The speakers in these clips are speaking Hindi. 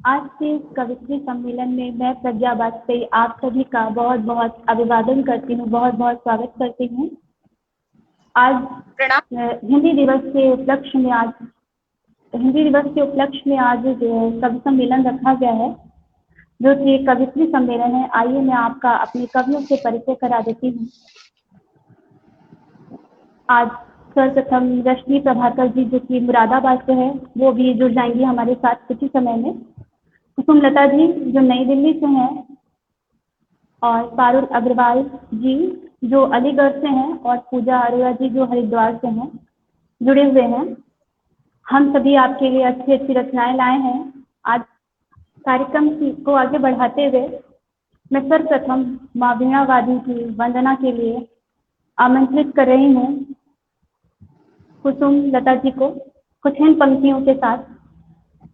आज के इस कवित्री सम्मेलन में मैं प्रज्ञा वाजपेयी आप सभी का बहुत बहुत अभिवादन करती हूँ, बहुत बहुत स्वागत करती हूँ। आज हिंदी दिवस के उपलक्ष्य में आज कवि सम्मेलन रखा गया है, जो कि कवित्री सम्मेलन है। आइए मैं आपका अपने कवियों से परिचय करा देती हूँ। आज सर्वप्रथम रश्मि प्रभाकर जी, जो कि मुरादाबाद से है, वो भी जुड़ जाएंगी हमारे साथ कुछ ही समय में। कुसुम लता जी, जो नई दिल्ली से हैं, और पारुल अग्रवाल जी, जो अलीगढ़ से हैं, और पूजा अरोड़ा जी, जो हरिद्वार से हैं, जुड़े हुए हैं। हम सभी आपके लिए अच्छी अच्छी रचनाएं लाए हैं। आज कार्यक्रम को आगे बढ़ाते हुए मैं सर्वप्रथम माँ वीणा वादी की वंदना के लिए आमंत्रित कर रही हूँ कुसुम लता जी को कुछ इन पंक्तियों के साथ।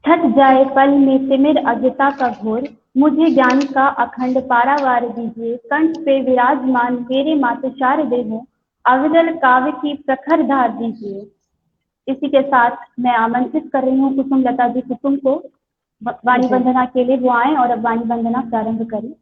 छट जाए पल में तिमिर अज्ञता का घोर, मुझे ज्ञान का अखंड पारावार दीजिए। कंठ पे विराजमान मेरे माते शारदे हो, अविरल काव्य की प्रखर धार दीजिए। इसी के साथ मैं आमंत्रित कर रही हूँ कुसुम लता जी कुसुम को वाणी वंदना के लिए। वो आए और अब वाणी वंदना प्रारंभ करें।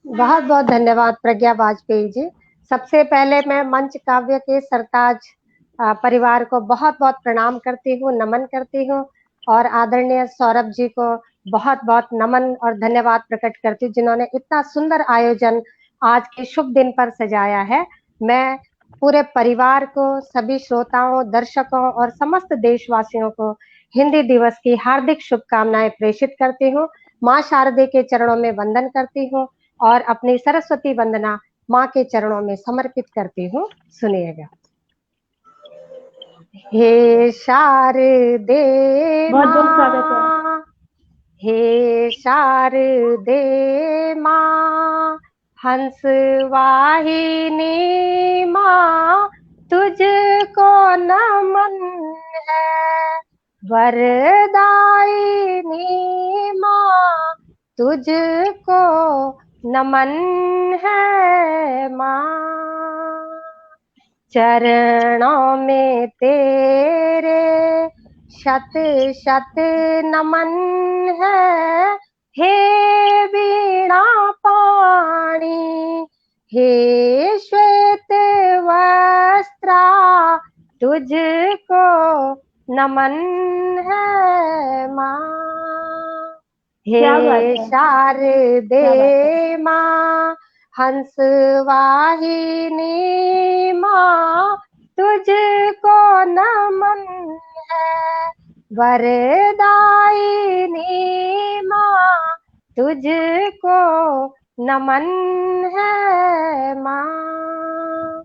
बहुत बहुत धन्यवाद प्रज्ञा वाजपेयी जी। सबसे पहले मैं मंच काव्य के सरताज परिवार को बहुत बहुत प्रणाम करती हूँ, नमन करती हूँ, और आदरणीय सौरभ जी को बहुत बहुत नमन और धन्यवाद प्रकट करती हूँ, जिन्होंने इतना सुंदर आयोजन आज के शुभ दिन पर सजाया है। मैं पूरे परिवार को, सभी श्रोताओं, दर्शकों और समस्त देशवासियों को हिंदी दिवस की हार्दिक शुभकामनाएं प्रेषित करती हूँ। माँ शारदे के चरणों में वंदन करती हूँ और अपनी सरस्वती वंदना माँ के चरणों में समर्पित करती हूँ। सुनिएगा। हे शारदे बहुत बहुत स्वागत है। माँ, हे शारदे माँ, हंस वाहिनी माँ, तुझको नमन है। वरदायिनी माँ, तुझको नमन है माँ। चरणों में तेरे शत शत नमन है। हे वीणा पाणी, हे श्वेत वस्त्रा, तुझको नमन है माँ। हे शारदे माँ, हंस वाहिनी माँ, तुझको नमन है। वरदायिनी माँ, तुझको नमन है माँ।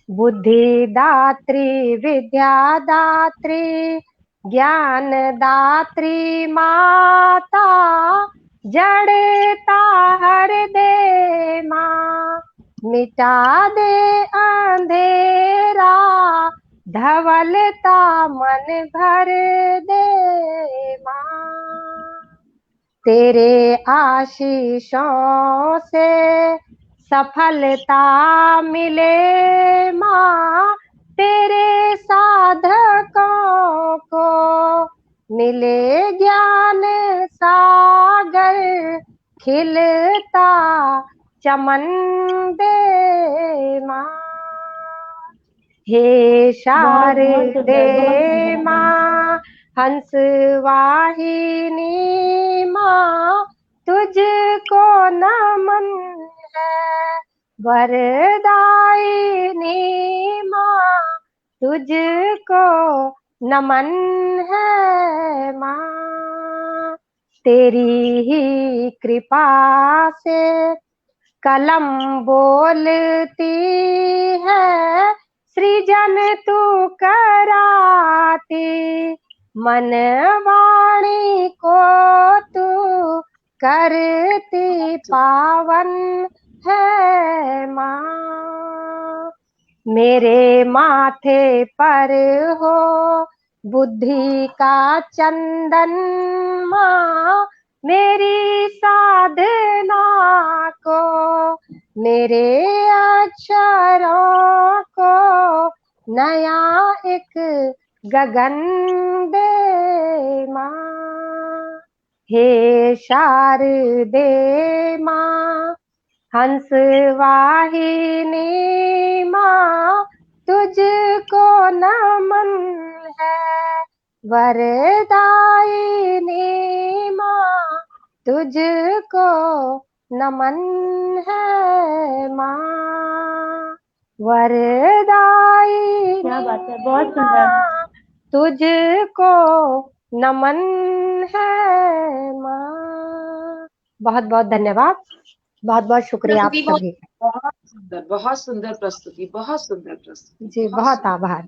बुद्धि दात्री, विद्या दात्री, ज्ञान दात्री माता, जड़ता हर दे माँ, मिटा दे अंधेरा, धवलता मन भर दे माँ। तेरे आशीषों से सफलता मिले माँ, तेरे साधकों को मिले ज्ञान सागर, खिलता चमन दे माँ। हे शारदे माँ, हंस वाहिनी माँ, तुझको नमन है। वरदायिनी माँ, तुझको नमन है माँ। तेरी ही कृपा से कलम बोलती है, सृजन तू कराती, मन वाणी को तू करती पावन है माँ। मेरे माथे पर हो बुद्धि का चंदन माँ, मेरी साधना को, मेरे अक्षरों को नया एक गगन दे माँ। हे शारदे माँ हंस वाहिनी माँ तुझको नमन है, वरदायिनी माँ तुझको नमन है माँ, वरदायिनी क्या बात है, बहुत सुंदर। माँ तुझको नमन है माँ। बहुत बहुत धन्यवाद, बहुत बहुत शुक्रिया आप प्रस्तुति सभी का। बहुत सुंदर प्रस्तुति, बहुत सुंदर प्रस्तुति, जी बहुत आभार।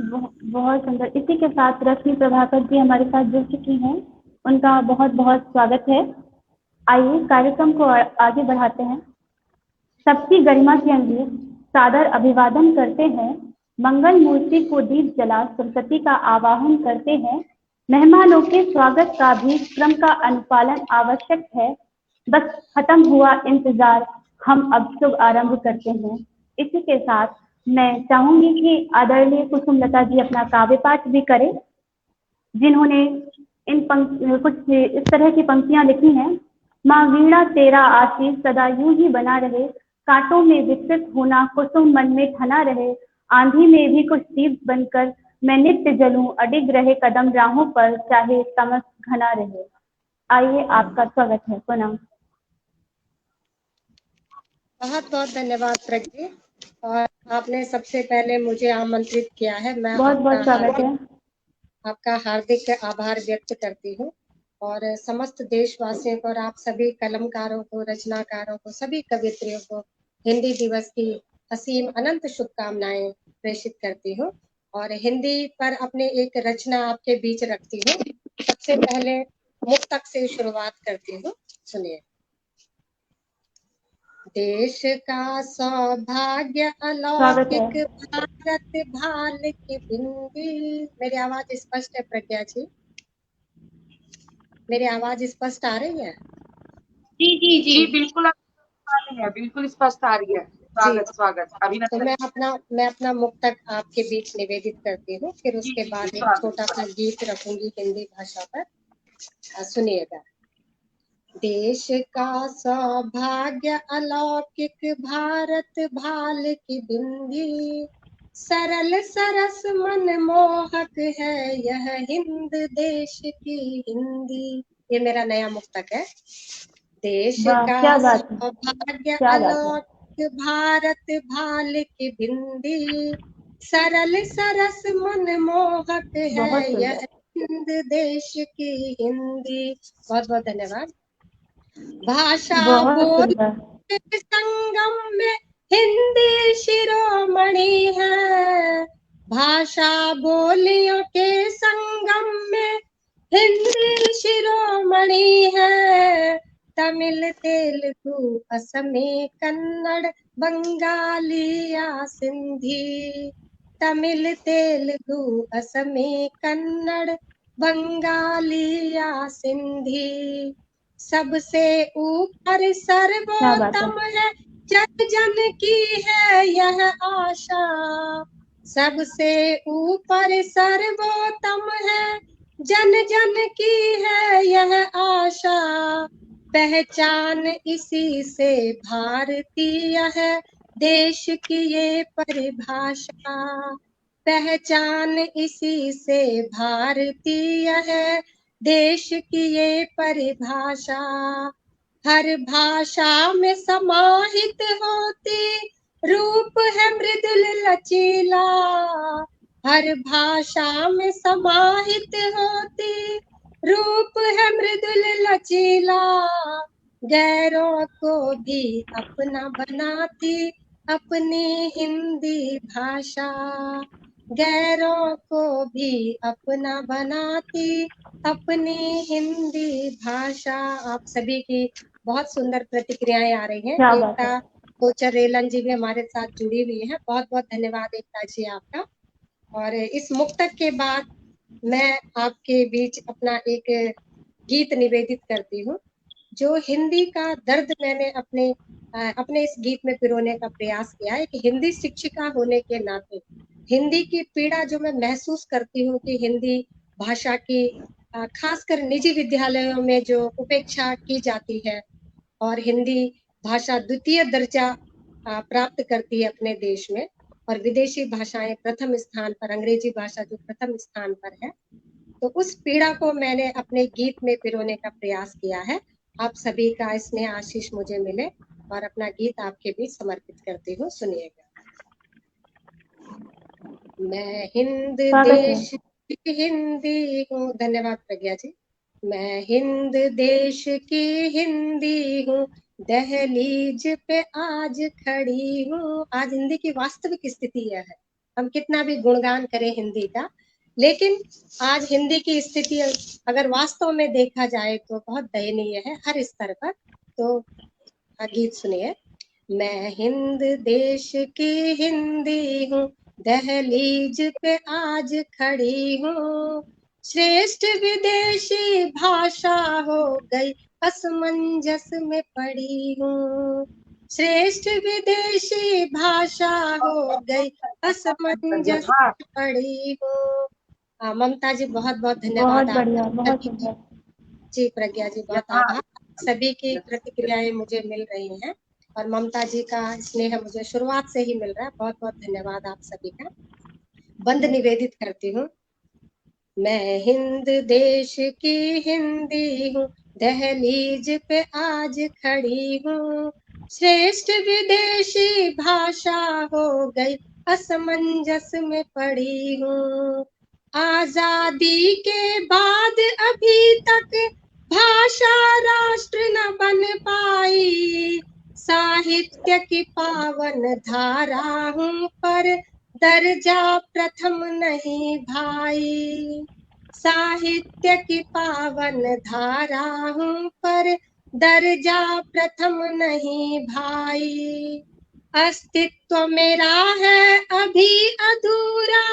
बहुत सुंदर। इसी के साथ रश्मि प्रभाकर जी हमारे साथ जुड़ चुकी हैं, उनका बहुत बहुत स्वागत है। आइए कार्यक्रम को आगे बढ़ाते हैं। सबकी गरिमा के अनुरूप सादर अभिवादन करते हैं, मंगल मूर्ति को दीप जला सरस्वती का आवाहन करते हैं। मेहमानों के स्वागत का भी क्रम का अनुपालन आवश्यक है, बस खत्म हुआ इंतजार, हम अब शुभ आरंभ करते हैं। इसी के साथ मैं चाहूंगी कि आदरणीय कुसुमलता जी अपना काव्य पाठ भी करें, जिन्होंने कुछ इस तरह की पंक्तियां लिखी हैं। माँ वीणा तेरा आशीष सदा यूं ही बना रहे, कांटों में विकसित होना कुसुम मन में ठना रहे, आंधी में भी कुछ दीप बनकर मैं नित्य जलूं, अडिग रहे कदम राहों पर चाहे तमस घना रहे। आइए आपका स्वागत है पुनः। बहुत बहुत धन्यवाद प्रज्ञा, और आपने सबसे पहले मुझे आमंत्रित किया है। मैं बहुत बहुत स्वागत है। आपका हार्दिक आभार व्यक्त करती हूँ, और समस्त देशवासियों को और आप सभी कलमकारों को, रचनाकारों को, सभी कवित्रियों को हिंदी दिवस की असीम अनंत शुभकामनाएं प्रेषित करती हूँ। और हिंदी पर अपने एक रचना आपके बीच रखती हूँ। सबसे पहले मुक्तक से शुरुआत करती हूँ, सुनिए। देश का सौभाग्य अलौकिक भारत भाल की बिंदी। मेरी आवाज स्पष्ट है प्रज्ञा जी? मेरी आवाज स्पष्ट आ रही है? जी जी जी बिल्कुल आ रही है, बिल्कुल स्पष्ट आ रही है। स्वागत स्वागत तो अभिनंदन। मैं अपना मुक्तक आपके बीच निवेदित करती हूँ, फिर उसके बाद एक छोटा सा गीत रखूंगी हिंदी भाषा पर। सुनिएगा। देश का सौभाग्य अलौकिक भारत भाल की बिंदी, सरल सरस मनमोहक है यह हिंद देश की हिंदी। ये मेरा नया मुक्तक है। देश का सौभाग्य अलौकिक भारत भाल की बिंदी, सरल सरस मनमोहक है यह हिंद देश की हिंदी। बहुत बहुत धन्यवाद। भाषा बोल संगम में हिंदी शिरोमणि है, भाषा बोलियों के संगम में हिंदी शिरोमणि है। तमिल तेलुगु असमी कन्नड़ बंगाली या सिंधी, तमिल तेलुगु असमी कन्नड़ बंगाली या सिंधी, सबसे ऊपर सर्वोत्तम है जन जन की है यह आशा, सबसे ऊपर सर्वोत्तम है जन जन की है यह आशा, पहचान इसी से भारतीय है देश की ये परिभाषा, पहचान इसी से भारतीय है देश की ये परिभाषा। हर भाषा में समाहित होती रूप है मृदुल लचीला, हर भाषा में समाहित होती रूप है मृदुल लचीला, गैरों को भी अपना बनाती अपनी हिंदी भाषा, गैरों को भी अपना बनाती अपनी हिंदी भाषा। आप सभी की बहुत सुंदर प्रतिक्रियाएं आ रही हैं। एकता कोचर रेलन जी भी हमारे साथ जुड़ी हुई है। बहुत बहुत धन्यवाद एकता जी आपका। और इस मुक्तक के बाद मैं आपके बीच अपना एक गीत निवेदित करती हूँ, जो हिंदी का दर्द मैंने अपने इस गीत में पिरोने का प्रयास किया है कि हिंदी शिक्षिका होने के नाते हिंदी की पीड़ा जो मैं महसूस करती हूँ कि हिंदी भाषा की खासकर निजी विद्यालयों में जो उपेक्षा की जाती है और हिंदी भाषा द्वितीय दर्जा प्राप्त करती है अपने देश में, और विदेशी भाषाएं प्रथम स्थान पर, अंग्रेजी भाषा जो प्रथम स्थान पर है, तो उस पीड़ा को मैंने अपने गीत में पिरोने का प्रयास किया है। आप सभी का स्नेह आशीष मुझे मिले और अपना गीत आपके बीच समर्पित करती हूँ, सुनिएगा। मैं हिंद देश की हिंदी हूँ, धन्यवाद प्रज्ञा जी। मैं हिंद देश की हिंदी हूँ, दहलीज पे आज खड़ी हूँ। आज हिंदी की वास्तविक स्थिति यह है, हम कितना भी गुणगान करें हिंदी का, लेकिन आज हिंदी की स्थिति अगर वास्तव में देखा जाए तो बहुत दयनीय है हर स्तर पर। तो गीत सुनिए। मैं हिंद देश की हिंदी हूँ, दहलीज पे आज खड़ी हूँ, श्रेष्ठ विदेशी भाषा हो गई असमंजस में पड़ी हूँ, श्रेष्ठ विदेशी भाषा हो गई असमंजस में पड़ी हूँ। ममता जी बहुत बहुत धन्यवाद। बहुत बढ़िया, बहुत सुंदर जी प्रज्ञा जी बहुत आभार। सभी की प्रतिक्रियाएं मुझे मिल रही हैं और ममता जी का स्नेह मुझे शुरुआत से ही मिल रहा है। बहुत बहुत धन्यवाद आप सभी का। बंद निवेदित करती हूँ। मैं हिंद देश की हिंदी हूँ, दहलीज पे आज खड़ी हूँ, श्रेष्ठ विदेशी भाषा हो गई असमंजस में पड़ी हूँ, आजादी के बाद अभी तक भाषा राष्ट्र न बन पाई, साहित्य की पावन धारा हूँ पर दर्जा प्रथम नहीं भाई, साहित्य की पावन धारा हूँ पर दर्जा प्रथम नहीं भाई, अस्तित्व मेरा है अभी अधूरा,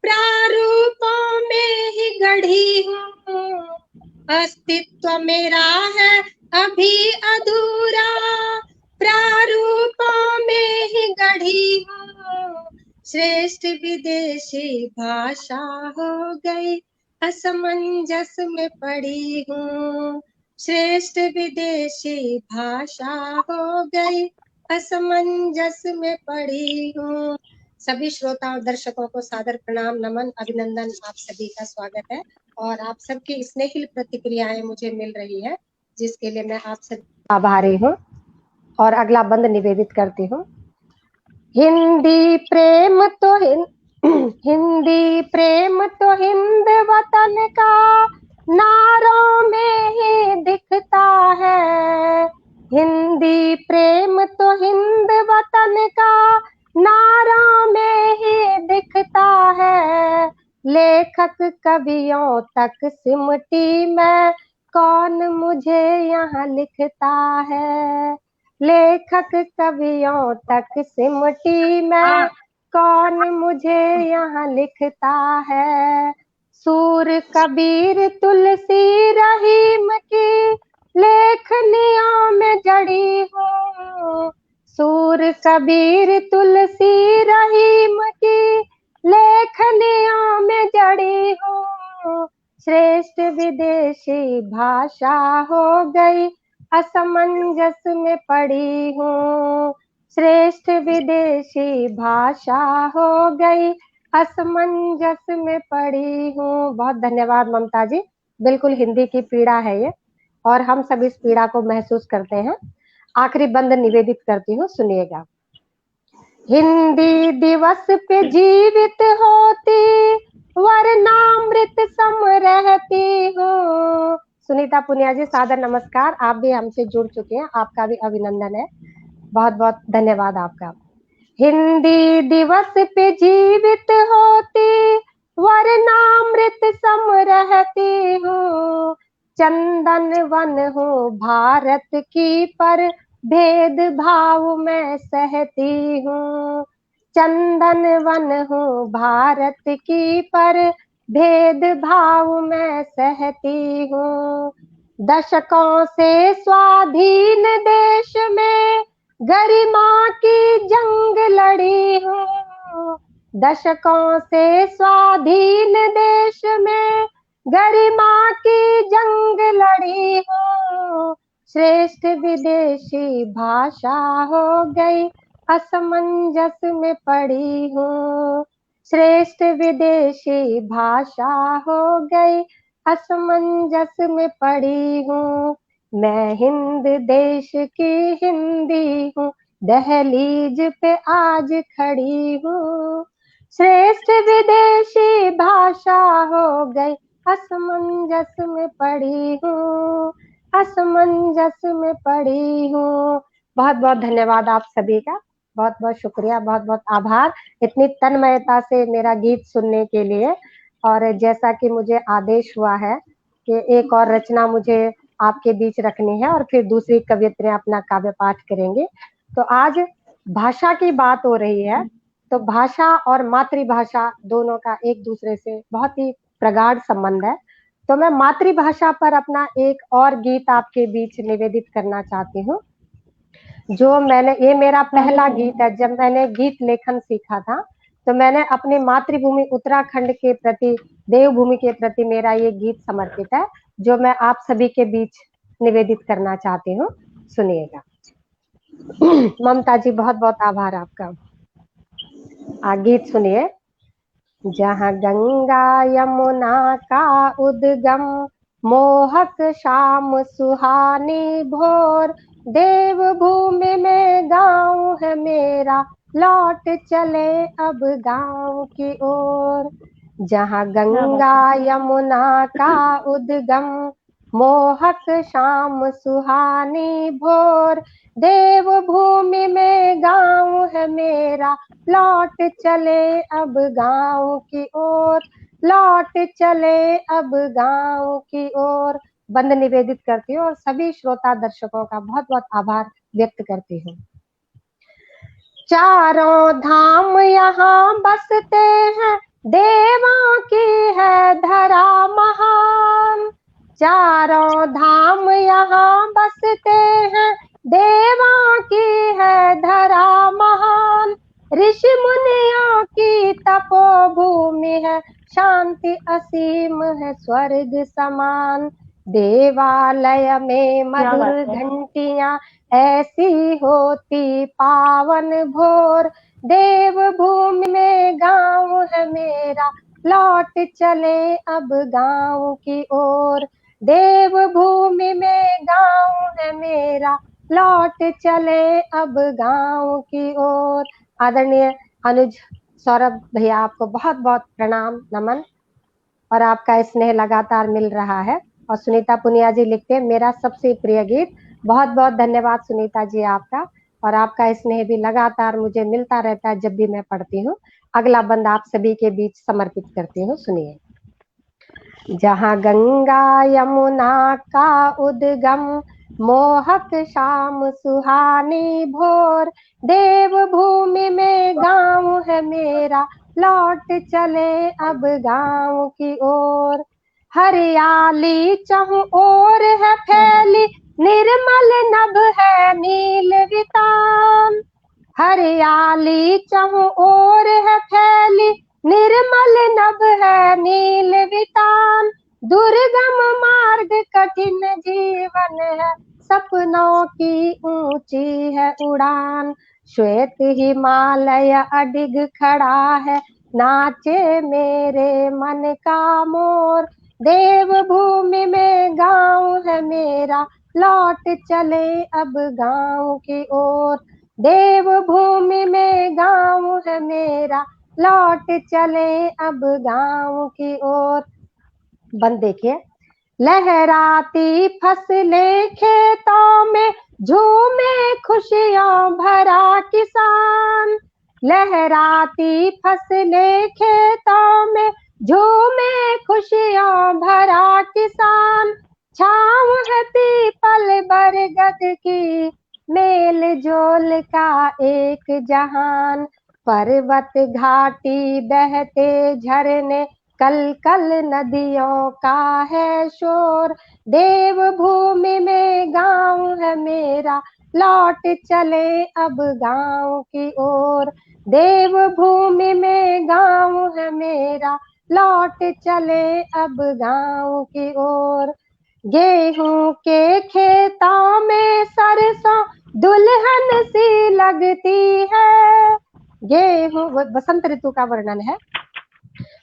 प्रारूपों में ही गढ़ी हूँ, अस्तित्व मेरा है अभी अधूरा, प्रारूपों में ही गढ़ी हूँ, श्रेष्ठ विदेशी भाषा हो गई असमंजस में पड़ी हूँ, श्रेष्ठ विदेशी भाषा हो गई असमंजस में पड़ी हूँ। सभी श्रोता और दर्शकों को सादर प्रणाम, नमन, अभिनंदन। आप सभी का स्वागत है और आप सबकी स्नेहिल प्रतिक्रियाएं मुझे मिल रही है, जिसके लिए मैं आप सब आभारी हूँ। और अगला बंद निवेदित करती हूँ। हिंदी प्रेम तो हिंदी प्रेम तो हिंद वतन का नारों में ही दिखता है, हिंदी प्रेम तो हिंद वतन का नारों में ही दिखता है, लेखक कवियों तक सिमटी मैं कौन मुझे यहाँ लिखता है, लेखक कवियों तक सिमटी मैं कौन मुझे यहाँ लिखता है, सूर कबीर तुलसी रहीम की लेखनियों में जड़ी हूँ, सूर कबीर तुलसी रहीम की लेखनियों में जड़ी हूँ, श्रेष्ठ विदेशी भाषा हो गई असमंजस में पड़ी हूँ, श्रेष्ठ विदेशी भाषा हो गई असमंजस में पड़ी हूँ। बहुत धन्यवाद ममता जी। बिल्कुल हिंदी की पीड़ा है ये और हम सब इस पीड़ा को महसूस करते हैं। आखिरी बंद निवेदित करती हूँ, सुनिएगा। हिंदी दिवस पे जीवित होती वर्णामृत सम रहती हूँ। सुनीता पुनिया जी सादर नमस्कार, आप भी हमसे जुड़ चुके हैं, आपका भी अभिनंदन है, बहुत बहुत धन्यवाद आपका। हिंदी दिवस पे जीवित होती वर्णामृत सम रहती हूँ, चंदन वन हूँ भारत की पर भेदभाव मैं सहती हूँ, चंदन वन हूँ भारत की पर भेदभाव मैं सहती हूँ, दशकों से स्वाधीन देश में गरिमा की जंग लड़ी हूँ, दशकों से स्वाधीन देश में गरिमा की जंग लड़ी हूँ, श्रेष्ठ विदेशी भाषा हो गई, असमंजस में पड़ी हूँ। श्रेष्ठ विदेशी भाषा हो गई, असमंजस में पड़ी हूँ। मैं हिंद देश की हिंदी हूँ, दहलीज पे आज खड़ी हूँ। श्रेष्ठ विदेशी भाषा हो गई, असमंजस में पड़ी हूँ, असमंजस में पड़ी हूँ। बहुत बहुत धन्यवाद आप सभी का, बहुत बहुत शुक्रिया, बहुत बहुत आभार इतनी तन्मयता से मेरा गीत सुनने के लिए। और जैसा कि मुझे आदेश हुआ है कि एक और रचना मुझे आपके बीच रखनी है और फिर दूसरी कवियत्री अपना काव्य पाठ करेंगे। तो आज भाषा की बात हो रही है, तो भाषा और मातृभाषा दोनों का एक दूसरे से बहुत ही प्रगाढ़ संबंध है। तो मैं मातृभाषा पर अपना एक और गीत आपके बीच निवेदित करना चाहती हूँ, जो ये मेरा पहला गीत है। जब मैंने गीत लेखन सीखा था तो मैंने अपनी मातृभूमि उत्तराखंड के प्रति, देवभूमि के प्रति मेरा ये गीत समर्पित है, जो मैं आप सभी के बीच निवेदित करना चाहती हूँ। सुनिएगा। ममता जी बहुत बहुत आभार आपका। गीत सुनिए। जहाँ गंगा यमुना का उद्गम, मोहक शाम सुहानी भोर, देवभूमि में गाँव है मेरा, लौट चले अब गाँव की ओर। जहाँ गंगा यमुना का उद्गम, मोहक शाम सुहानी भोर, देवभूमि में गाँव है मेरा, लौट चले अब गाँव की ओर, लौट चले अब गाँव की ओर। बंद निवेदित करती हूँ और सभी श्रोता दर्शकों का बहुत बहुत आभार व्यक्त करती हूँ। चारों धाम यहाँ बसते हैं, देवा की है धरा महान। चारों धाम यहाँ बसते हैं, देवा की है धरा महान। ऋषि मुनियों की तपोभूमि है, शांति असीम है स्वर्ग समान। देवालय में मधुर घंटियां ऐसी होती पावन भोर, देवभूमि में गाँव है मेरा, लौट चले अब गाँव की ओर। देवभूमि में गाँव है मेरा, लौट चले अब गाँव की ओर। आदरणीय अनुज सौरभ भैया, आपको बहुत बहुत प्रणाम नमन, और आपका स्नेह लगातार मिल रहा है। और सुनीता पुनिया जी लिखते, मेरा सबसे प्रिय गीत। बहुत बहुत धन्यवाद सुनीता जी आपका, और आपका स्नेह भी लगातार मुझे मिलता रहता है जब भी मैं पढ़ती हूँ। अगला बंद आप सभी के बीच समर्पित करती हूँ, सुनिए। जहाँ गंगा यमुना का उद्गम, मोहक शाम सुहानी भोर, देवभूमि में गाँव है मेरा, लौट चले अब गाँव की ओर। हरियाली चहुं ओर है फैली, निर्मल नभ है नील वितान। हरियाली चहुं ओर है फैली, निर्मल नभ है नील वितान। दुर्गम मार्ग कठिन जीवन है, सपनों की ऊंची है उड़ान। श्वेत हिमालय अडिग खड़ा है, नाचे मेरे मन का मोर। देवभूमि में गाँव है मेरा, लौट चले अब गाँव की ओर। देवभूमि में गाँव है मेरा, लौट चले अब गाँव की ओर। बंद देखिए। लहराती फसलें खेतों में, झूमे खुशियों भरा किसान। लहराती फसलें खेतों में, झूमे खुशियों भरा किसान। छाँव है पीपल बरगद की, मेल जोल का एक जहान। पर्वत घाटी बहते झरने, कल कल नदियों का है शोर। देवभूमि में गाँव है मेरा, लौट चले अब गाँव की ओर। देवभूमि में गाँव है मेरा, लौट चले अब गाँव की ओर। गेहूं के खेतों में सरसों दुल्हन सी लगती है। गेहूं, बसंत ऋतु का वर्णन है।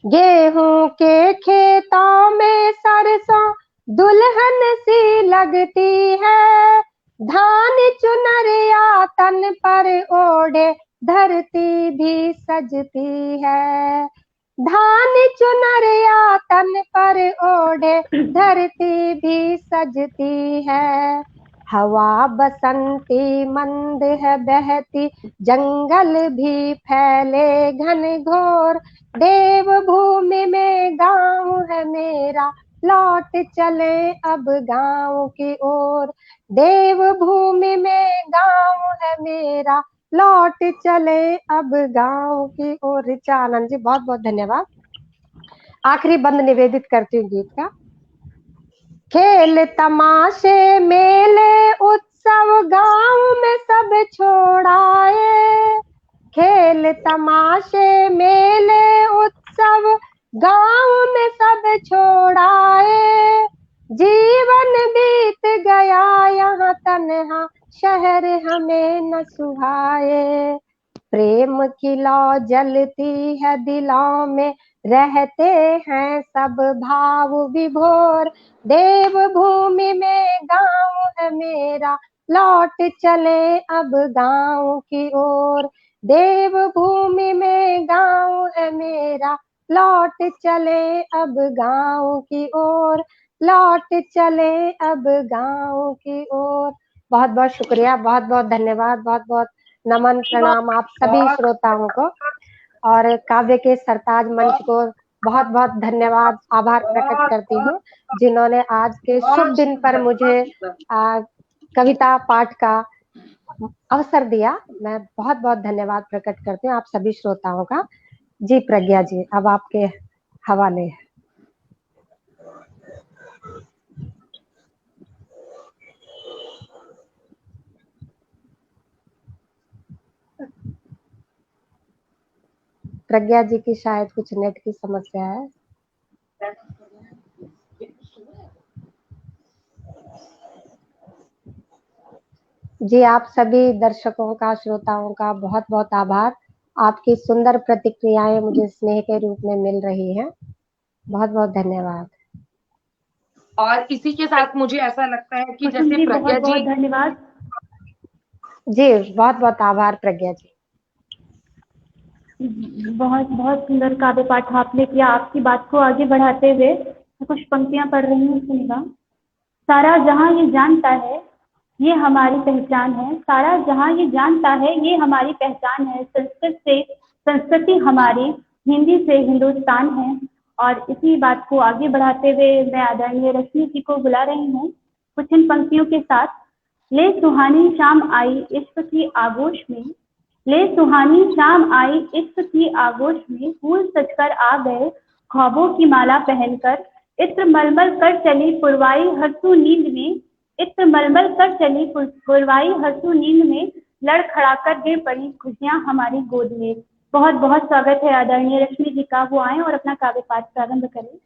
गेहूं के खेतों में सरसों दुल्हन सी लगती है। धान चुनरिया तन पर ओढ़े धरती भी सजती है। धान चुनरिया तन पर ओढ़े धरती भी सजती है। हवा बसंती मंद है बहती, जंगल भी फैले घन घोर। देवभूमि में गाँव है मेरा, लौट चले अब गाँव की ओर। देवभूमि में गाँव है मेरा, लौट चले अब गाँव की ओर। ऋचा आनंद जी, बहुत बहुत धन्यवाद। आखिरी बंद निवेदित करती हूँ गीत का। खेल तमाशे मेले उत्सव गाँव में सब छोड़ाए। खेल तमाशे मेले उत्सव गाँव में सब छोड़ाए। जीवन बीत गया यहाँ तन्हा, शहर हमें न सुहाए। प्रेम की लौ जलती है दिलों में, रहते हैं सब भाव विभोर। देवभूमि में गाँव है मेरा, लौट चले अब गाँव की ओर। देवभूमि में गाँव है मेरा, लौट चले अब गाँव की ओर। लौट चले अब गाँव की ओर। बहुत बहुत शुक्रिया, बहुत बहुत धन्यवाद, बहुत बहुत नमन प्रणाम आप सभी श्रोताओं को। और काव्य के सरताज मंच को बहुत बहुत धन्यवाद, आभार प्रकट करती हूँ, जिन्होंने आज के शुभ दिन पर मुझे कविता पाठ का अवसर दिया। मैं बहुत बहुत धन्यवाद प्रकट करती हूँ आप सभी श्रोताओं का। जी प्रज्ञा जी, अब आपके हवाले है। प्रज्ञा जी की शायद कुछ नेट की समस्या है। जी, आप सभी दर्शकों का, श्रोताओं का बहुत बहुत आभार। आपकी सुंदर प्रतिक्रियाएं मुझे स्नेह के रूप में मिल रही हैं। बहुत बहुत धन्यवाद। और इसी के साथ मुझे ऐसा लगता है कि कुसुम जैसे जी, प्रज्ञा बहुत बहुत जी, धन्यवाद। जी, बहुत बहुत आभार प्रज्ञा जी। बहुत बहुत सुंदर काव्य पाठ आपने किया। आपकी बात को आगे बढ़ाते हुए मैं कुछ पंक्तियां पढ़ रही हूँ, सुनिएगा। सारा जहां ये जानता है ये हमारी पहचान है। सारा जहां ये जानता है ये हमारी पहचान है। संस्कृत से संस्कृति हमारी, हिंदी से हिंदुस्तान है। और इसी बात को आगे बढ़ाते हुए मैं आदरणीय रश्मि जी को बुला रही हूँ कुछ इन पंक्तियों के साथ। ले सुहानी शाम आई इश्क की आगोश में, ले सुहानी शाम आई इश्क की आगोश में, फूल सजकर आ गए ख्वाबों की माला पहनकर। इत्र मलमल कर चली पुरवाई हरसू नींद में, इत्र मलमल कर चली पुरवाई हरसू नींद में, लड़खड़ाकर गिर पड़ी खुशियां हमारी गोद में। बहुत बहुत स्वागत है आदरणीय रश्मि जी का, वो आए और अपना काव्य पाठ प्रारंभ करें।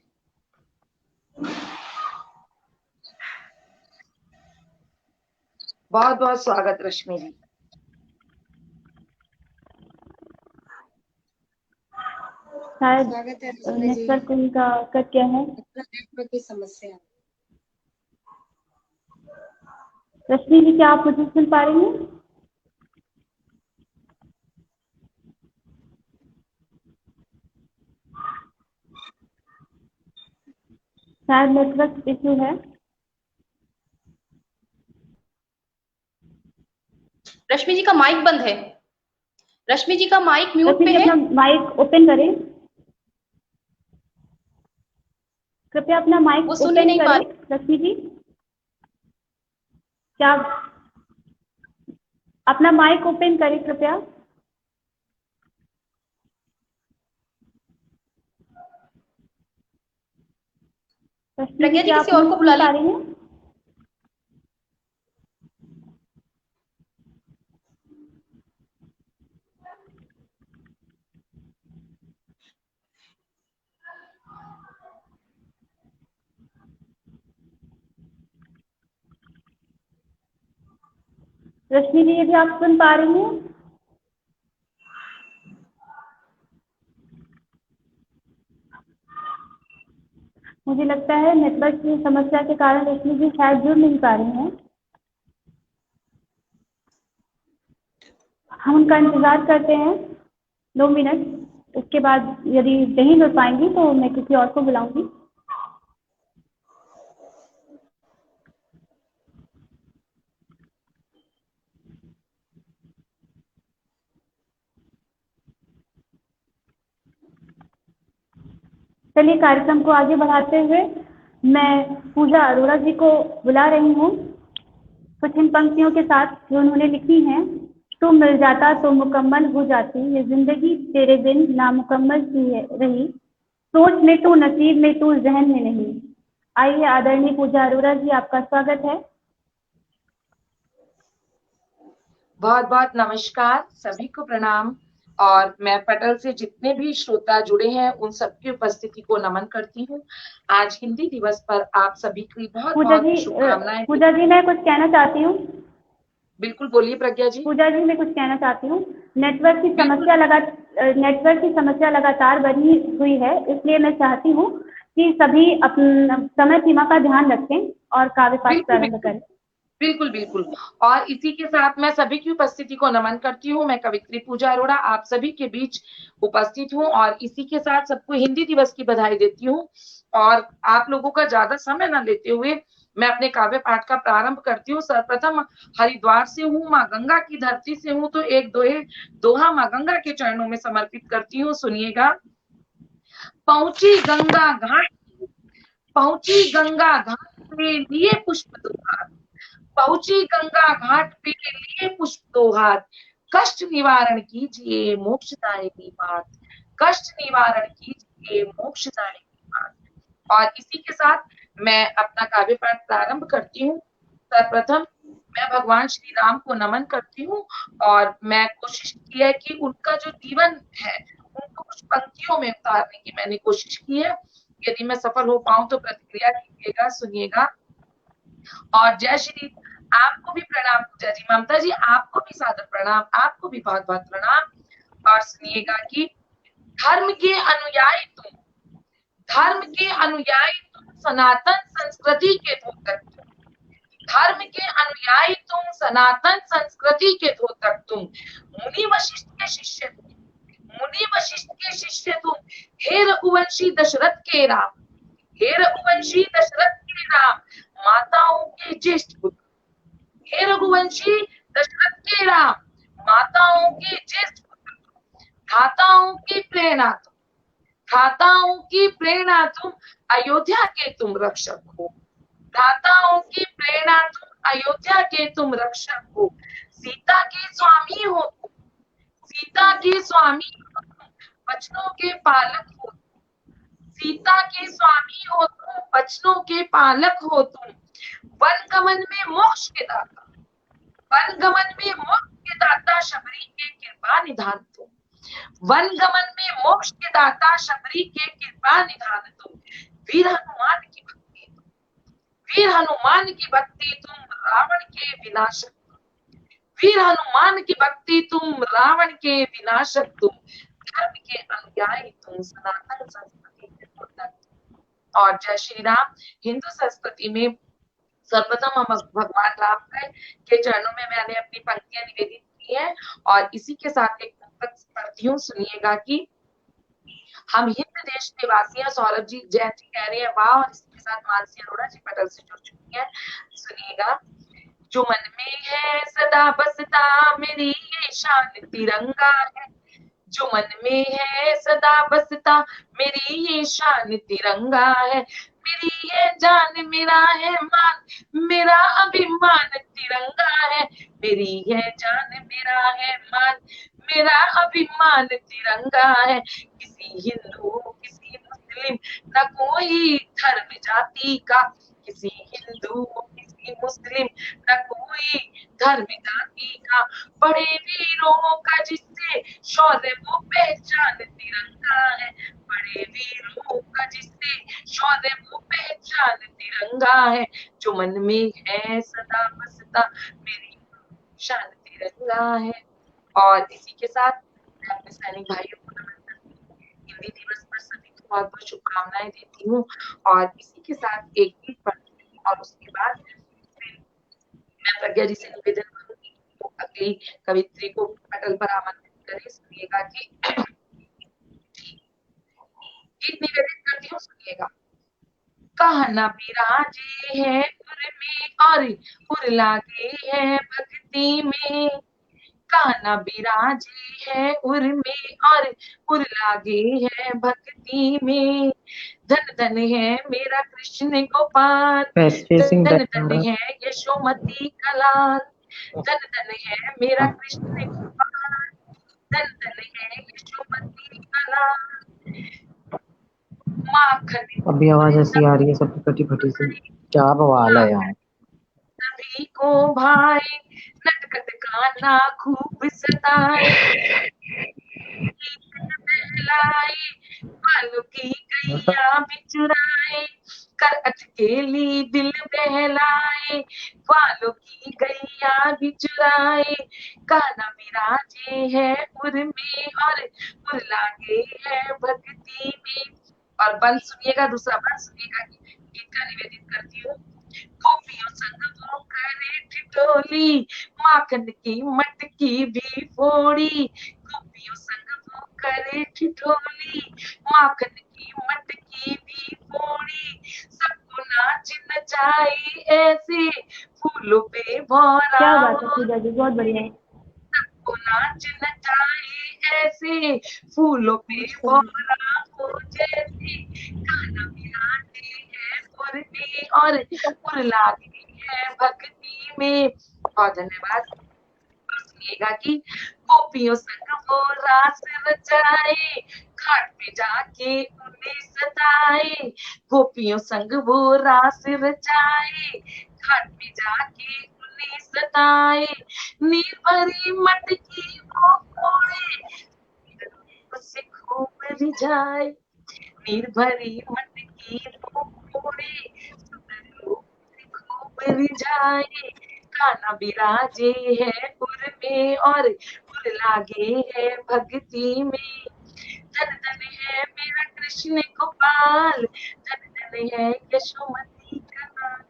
बहुत बहुत स्वागत रश्मि जी। शायद स्वागत है रश्मि जी। नेटवर्क उनका कट गया है। नेटवर्क की समस्या है। रश्मि जी, क्या आप मुझे सुन पा रही हैं? शायद नेटवर्क इशू है। रश्मि जी का माइक बंद है। रश्मि जी का माइक म्यूट रश्मि पे जी, है। अपना माइक ओपन करें। कृपया अपना माइक वो सुन ही ओपन नहीं पा करें रही। रश्मि जी। क्या अपना माइक ओपन करें कृपया। रश्मि जी, प्रज्ञा जी क्या आप किसी और मुझे को सुन बुला पा ली। रही हैं? रश्मि जी, यदि आप सुन पा रही हैं? मुझे लगता है नेटवर्क की समस्या के कारण रश्मि जी शायद जुड़ नहीं पा रही हैं। हम उनका इंतजार करते हैं 2 मिनट। उसके बाद यदि नहीं जुड़ पाएंगी तो मैं किसी और को बुलाऊंगी। चलिए, कार्यक्रम को आगे बढ़ाते हुए मैं पूजा अरोड़ा जी को बुला रही हूँ कुछ इन पंक्तियों के साथ जो उन्होंने लिखी हैं। तू मिल जाता तो मुकम्मल हो जाती, ये जिंदगी तेरे बिन नामुकम्मल सी रही, सोच में तू, नसीब में तू, जहन में नहीं। आइए, आदरणीय पूजा अरोड़ा जी, आपका स्वागत है। बहुत बहुत नमस्कार, सभी को प्रणाम। और मैं पटल से जितने भी श्रोता जुड़े हैं उन सबकी उपस्थिति को नमन करती हूँ। आज हिंदी दिवस पर आप सभी की बहुत बहुत शुभकामनाएं। पूजा जी, मैं कुछ कहना चाहती हूँ। बिल्कुल बोलिए प्रज्ञा जी। पूजा जी, मैं कुछ कहना चाहती हूँ। नेटवर्क की समस्या लगातार बनी हुई है, इसलिए मैं चाहती हूँ कि सभी अपना समय सीमा का ध्यान रखें और काव्य पाठ प्रारंभ करें। बिल्कुल बिल्कुल। और इसी के साथ मैं सभी की उपस्थिति को नमन करती हूँ। मैं कवित्री पूजा अरोड़ा आप सभी के बीच उपस्थित हूँ और इसी के साथ सबको हिंदी दिवस की बधाई देती हूँ। और आप लोगों का ज्यादा समय न लेते हुए मैं अपने काव्य पाठ का प्रारंभ करती हूँ। सर्वप्रथम हरिद्वार से हूँ, माँ गंगा की धरती से हूँ, तो एक दोहा माँ गंगा के चरणों में समर्पित करती हूँ। सुनिएगा। पहुंची गंगा घाट पे लिए पुष्प दोहार, पहुंची गंगा घाट पे लिए पुष्प दोहार, कष्ट निवारण कीजिए मोक्षदायिनी मात, कष्ट निवारण कीजिए मोक्षदायिनी मात। और इसी के साथ मैं अपना काव्य पाठ प्रारंभ करती हूँ। सर्वप्रथम मैं भगवान श्री राम को नमन करती हूँ और मैं कोशिश की है कि उनका जो जीवन है उनको कुछ पंक्तियों में उतारने की मैंने कोशिश की है। यदि मैं सफल हो पाऊं तो प्रतिक्रिया कीजिएगा, सुनिएगा। और जय श्री, आपको भी प्रणाम पूजा जी, ममता जी आपको भी सादर प्रणाम, आपको भी बहुत बहुत प्रणाम। और सुनिएगा कि धर्म के अनुयायी तुम, धर्म के अनुयायी तुम, सनातन संस्कृति के द्योतक तुम, धर्म के अनुयायी तुम, सनातन संस्कृति के द्योतक तुम, मुनि वशिष्ठ के शिष्य तुम, मुनि वशिष्ठ के शिष्य तुम, हे रघुवंशी दशरथ के राम, हे रघुवंशी दशरथ के राम, माताओं के ज्येष्ठ पुत्र, हे रघुवंशी दशरथ के राम, माताओं के ज्येष्ठ पुत्र, धाताओं की प्रेरणा तुम, धाताओं की प्रेरणा तुम, अयोध्या के तुम रक्षक हो, धाताओं की प्रेरणा तुम, अयोध्या के तुम रक्षक हो, सीता के स्वामी हो तुम, सीता के स्वामी हो तुम, वचनों के पालक हो, सीता के स्वामी हो तुम, वचनों के पालक हो तुम, वन गमन में मोक्ष के दाता, वन गमन में मोक्ष के दाता, शबरी के कृपा निधान तुम, वन गमन में मोक्ष के दाता, शबरी के कृपा निधान तुम, वीर हनुमान की भक्ति तुम, वीर हनुमान की भक्ति तुम, रावण के विनाशक तुम, वीर हनुमान की भक्ति तुम, रावण के विनाशक तुम, धर्म के अनुयायी तुम, सनातन संस्कृति के द्योतक तुम। और जय श्री राम। हिंदू संस्कृति में सर्वप्रथम हम भगवान राम के चरणों में मैंने अपनी पंक्तियां निवेदित की है और इसी के साथ एक पुस्तक पढ़ती हूँ। सुनिएगा कि हम हिंद देश निवासी हैं। सौरभ जी, जैन जी कह रहे हैं वाह, और इसके साथ मानसी अरोड़ा जी पटल से जुड़ चुकी है। सुनिएगा। जो मन में है सदा बसता मेरी ये शान तिरंगा है, जो मन में है सदा बसता मेरी ये शान तिरंगा है, मेरी ये जान मेरा है मान, मेरा अभिमान तिरंगा है, मेरी ये जान मेरा है मान, मेरा अभिमान तिरंगा है। किसी हिंदू किसी मुस्लिम न कोई धर्म जाति का, किसी हिंदू किसी मुस्लिम न कोई धर्म जाति का, बड़े वीरों का जिससे शौर्य वो पहचान तिरंगा है, बड़े वीरों का जिससे शौर्य वो पहचान तिरंगा है, जो मन में है सदा बसता मेरी शांति रहा है। और इसी के साथ मैं अपने सैनिक भाइयों को नमन करती हूँ। हिंदी दिवस पर सभी को बहुत बहुत शुभकामनाएं देती हूँ और इसी के साथ एक गीत पढ़ती हूँ और उसके बाद फिर मैं प्रज्ञा जी से निवेदन करूंगी तो अगली कवित्री को पटल पर आमंत्रित करें। सुनिएगा कि गीत निवेदित करती हूँ, सुनिएगा। कहना बिराजे है उर में और उर लागे है भक्ति में, कहना बिराजे है उर में और उर लागे है भक्ति में। धन धन है मेरा कृष्ण गोपाल, धन धन है यशोमती का लाल, धन धन है मेरा कृष्ण गोपाल, धन धन है यशोमती का लाल। माखन अभी आवाज ऐसी आ रही है सबकी कटी फटी सी, क्या बवाल है यार। सभी को भाई नटखट गाना खूब सताए, बहलाए बालों की गैया बिचुराए, कर अटकेली दिल बहलाए बालों की गैया बिचुराए। गाना बिराजे है उर में और उर लागे है भक्ति में। और बंद सुनिएगा, दूसरा बंद सुनिएगा, गीत का निवेदित करती हूँ। गोपियों संग वो करे ठिठोली, माखन की मटकी भी फोड़ी, गोपियों संग वो करे ठिठोली, माखन की मटकी भी फोड़ी। सबको नाच नचाई ऐसे फूलों पे क्या भौरा बात है पूजा जी, बहुत बढ़िया है। सबको नाच नचाई ऐसे फूलों पे भौरा हो जैसे। गाना बिराजे है उर में और उर लागे है भक्ति में। बहुत धन्यवाद। सुनिएगा कि गोपियों संग वो रास रचाए, घाट पे जाके उन्हें सताए, गोपियों संग वो रास रचाए, घाट पे जाके उन्हें सताए। नीर भरी मटकी वो फोड़े, उससे खूब रिझाए, नीर भरी मटकी वो फोड़े, खूब रिझाए। गाना बिराजे है उर में और उर लागे है भक्ति में। धन धन है मेरा कृष्ण गोपाल, धन धन है यशोमती का लाल।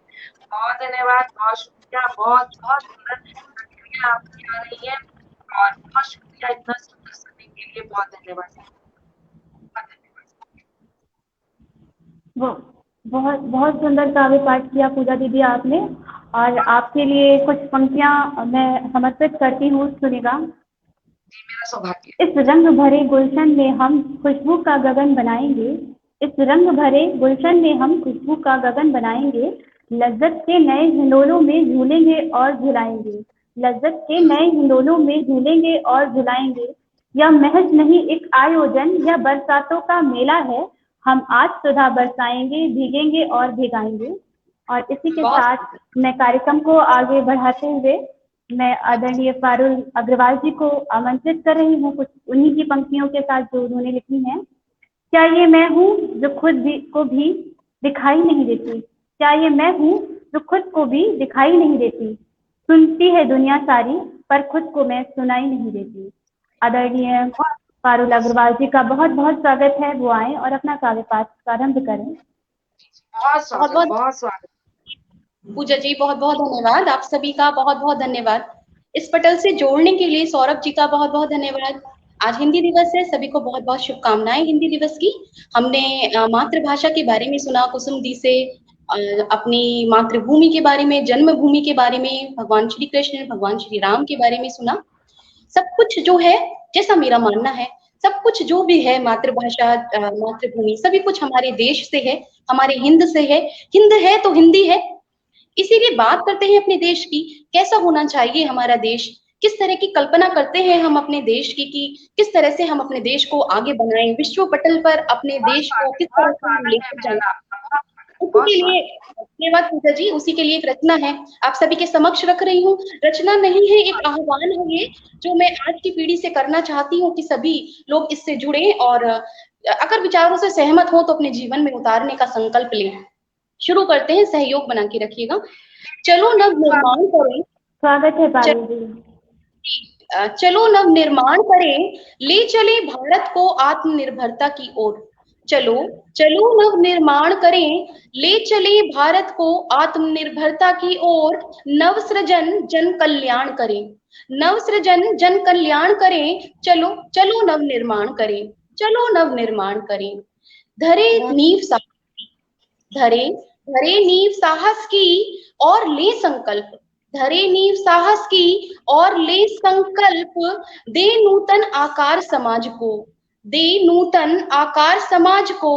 बहुत धन्यवाद, बहुत शुक्रिया, बहुत बहुत सुंदर प्रतिक्रिया आपकी आ रही है और बहुत शुक्रिया इतना सुंदर सुनने के लिए। बहुत धन्यवाद, बहुत धन्यवाद। बहुत बहुत सुंदर काव्य पाठ किया पूजा दीदी आपने, और आपके लिए कुछ पंक्तियां मैं समर्पित करती हूँ, सुनिएगा। जी, मेरा सौभाग्य। इस रंग भरे गुलशन में हम खुशबू का गगन बनाएंगे, इस रंग भरे गुलशन में हम खुशबू का गगन बनाएंगे, लज्जत के नए हिंडोलों में झूलेंगे और झुलाएंगे, लज्जत के नए हिंडोलों में झूलेंगे और झुलाएंगे। यह महज नहीं एक आयोजन, यह बरसातों का मेला है, हम आज सुधा बरसाएंगे, भीगेंगे और भिगाएंगे। और इसी के साथ मैं कार्यक्रम को आगे बढ़ाते हुए मैं आदरणीय पारुल अग्रवाल जी को आमंत्रित कर रही हूँ, कुछ उन्हीं की पंक्तियों के साथ जो उन्होंने लिखी हैं। क्या ये मैं हूँ जो खुद को भी दिखाई नहीं देती, क्या ये मैं हूँ जो खुद को भी दिखाई नहीं देती, सुनती है दुनिया सारी पर खुद को मैं सुनाई नहीं देती। आदरणीय पारुल अग्रवाल जी का बहुत बहुत स्वागत है, वो आए और अपना काव्य पाठ प्रारंभ करें। बहुत स्वागत, बहुत स्वागत। पूजा जी बहुत बहुत धन्यवाद, आप सभी का बहुत बहुत धन्यवाद। इस पटल से जोड़ने के लिए सौरभ जी का बहुत बहुत धन्यवाद। आज हिंदी दिवस है, सभी को बहुत बहुत शुभकामनाएं हिंदी दिवस की। हमने मातृभाषा के बारे में सुना कुसुम दी से, अपनी मातृभूमि के बारे में, जन्मभूमि के बारे में, भगवान श्री कृष्ण भगवान श्री राम के बारे में सुना। सब कुछ जो है, जैसा मेरा मानना है, सब कुछ जो भी है मातृभाषा मातृभूमि सभी कुछ हमारे देश से है, हमारे हिंद से है। हिंद है तो हिंदी है। इसीलिए बात करते हैं अपने देश की, कैसा होना चाहिए हमारा देश, किस तरह की कल्पना करते हैं हम अपने देश की कि किस तरह से हम अपने देश को आगे बढ़ाएं, विश्व पटल पर अपने देश को किस तरह से हम लेकर जाएं। उसी के लिए धन्यवाद पूजा जी, उसी के लिए एक रचना है, आप सभी के समक्ष रख रही हूँ। रचना नहीं है, एक आह्वान है ये, जो मैं आज की पीढ़ी से करना चाहती हूँ कि सभी लोग इससे जुड़े और अगर विचारों से सहमत हो तो अपने जीवन में उतारने का संकल्प लें। शुरू करते हैं, सहयोग बना के रखिएगा। चलो नव निर्माण करें। स्वागत है पारुल जी। चलो नव निर्माण करें, ले चले भारत को आत्मनिर्भरता की ओर। चलो चलो नव निर्माण करें, ले चले भारत को आत्मनिर्भरता की ओर। नव सृजन जन कल्याण करें, नव सृजन जन कल्याण करें। चलो चलो नव निर्माण करें, चलो नव निर्माण करें। धरे नींव साहस, धरे धरे नींव साहस की और ले संकल्प, धरे नींव साहस की और ले संकल्प। दे नूतन आकार समाज को, दे नूतन आकार समाज को।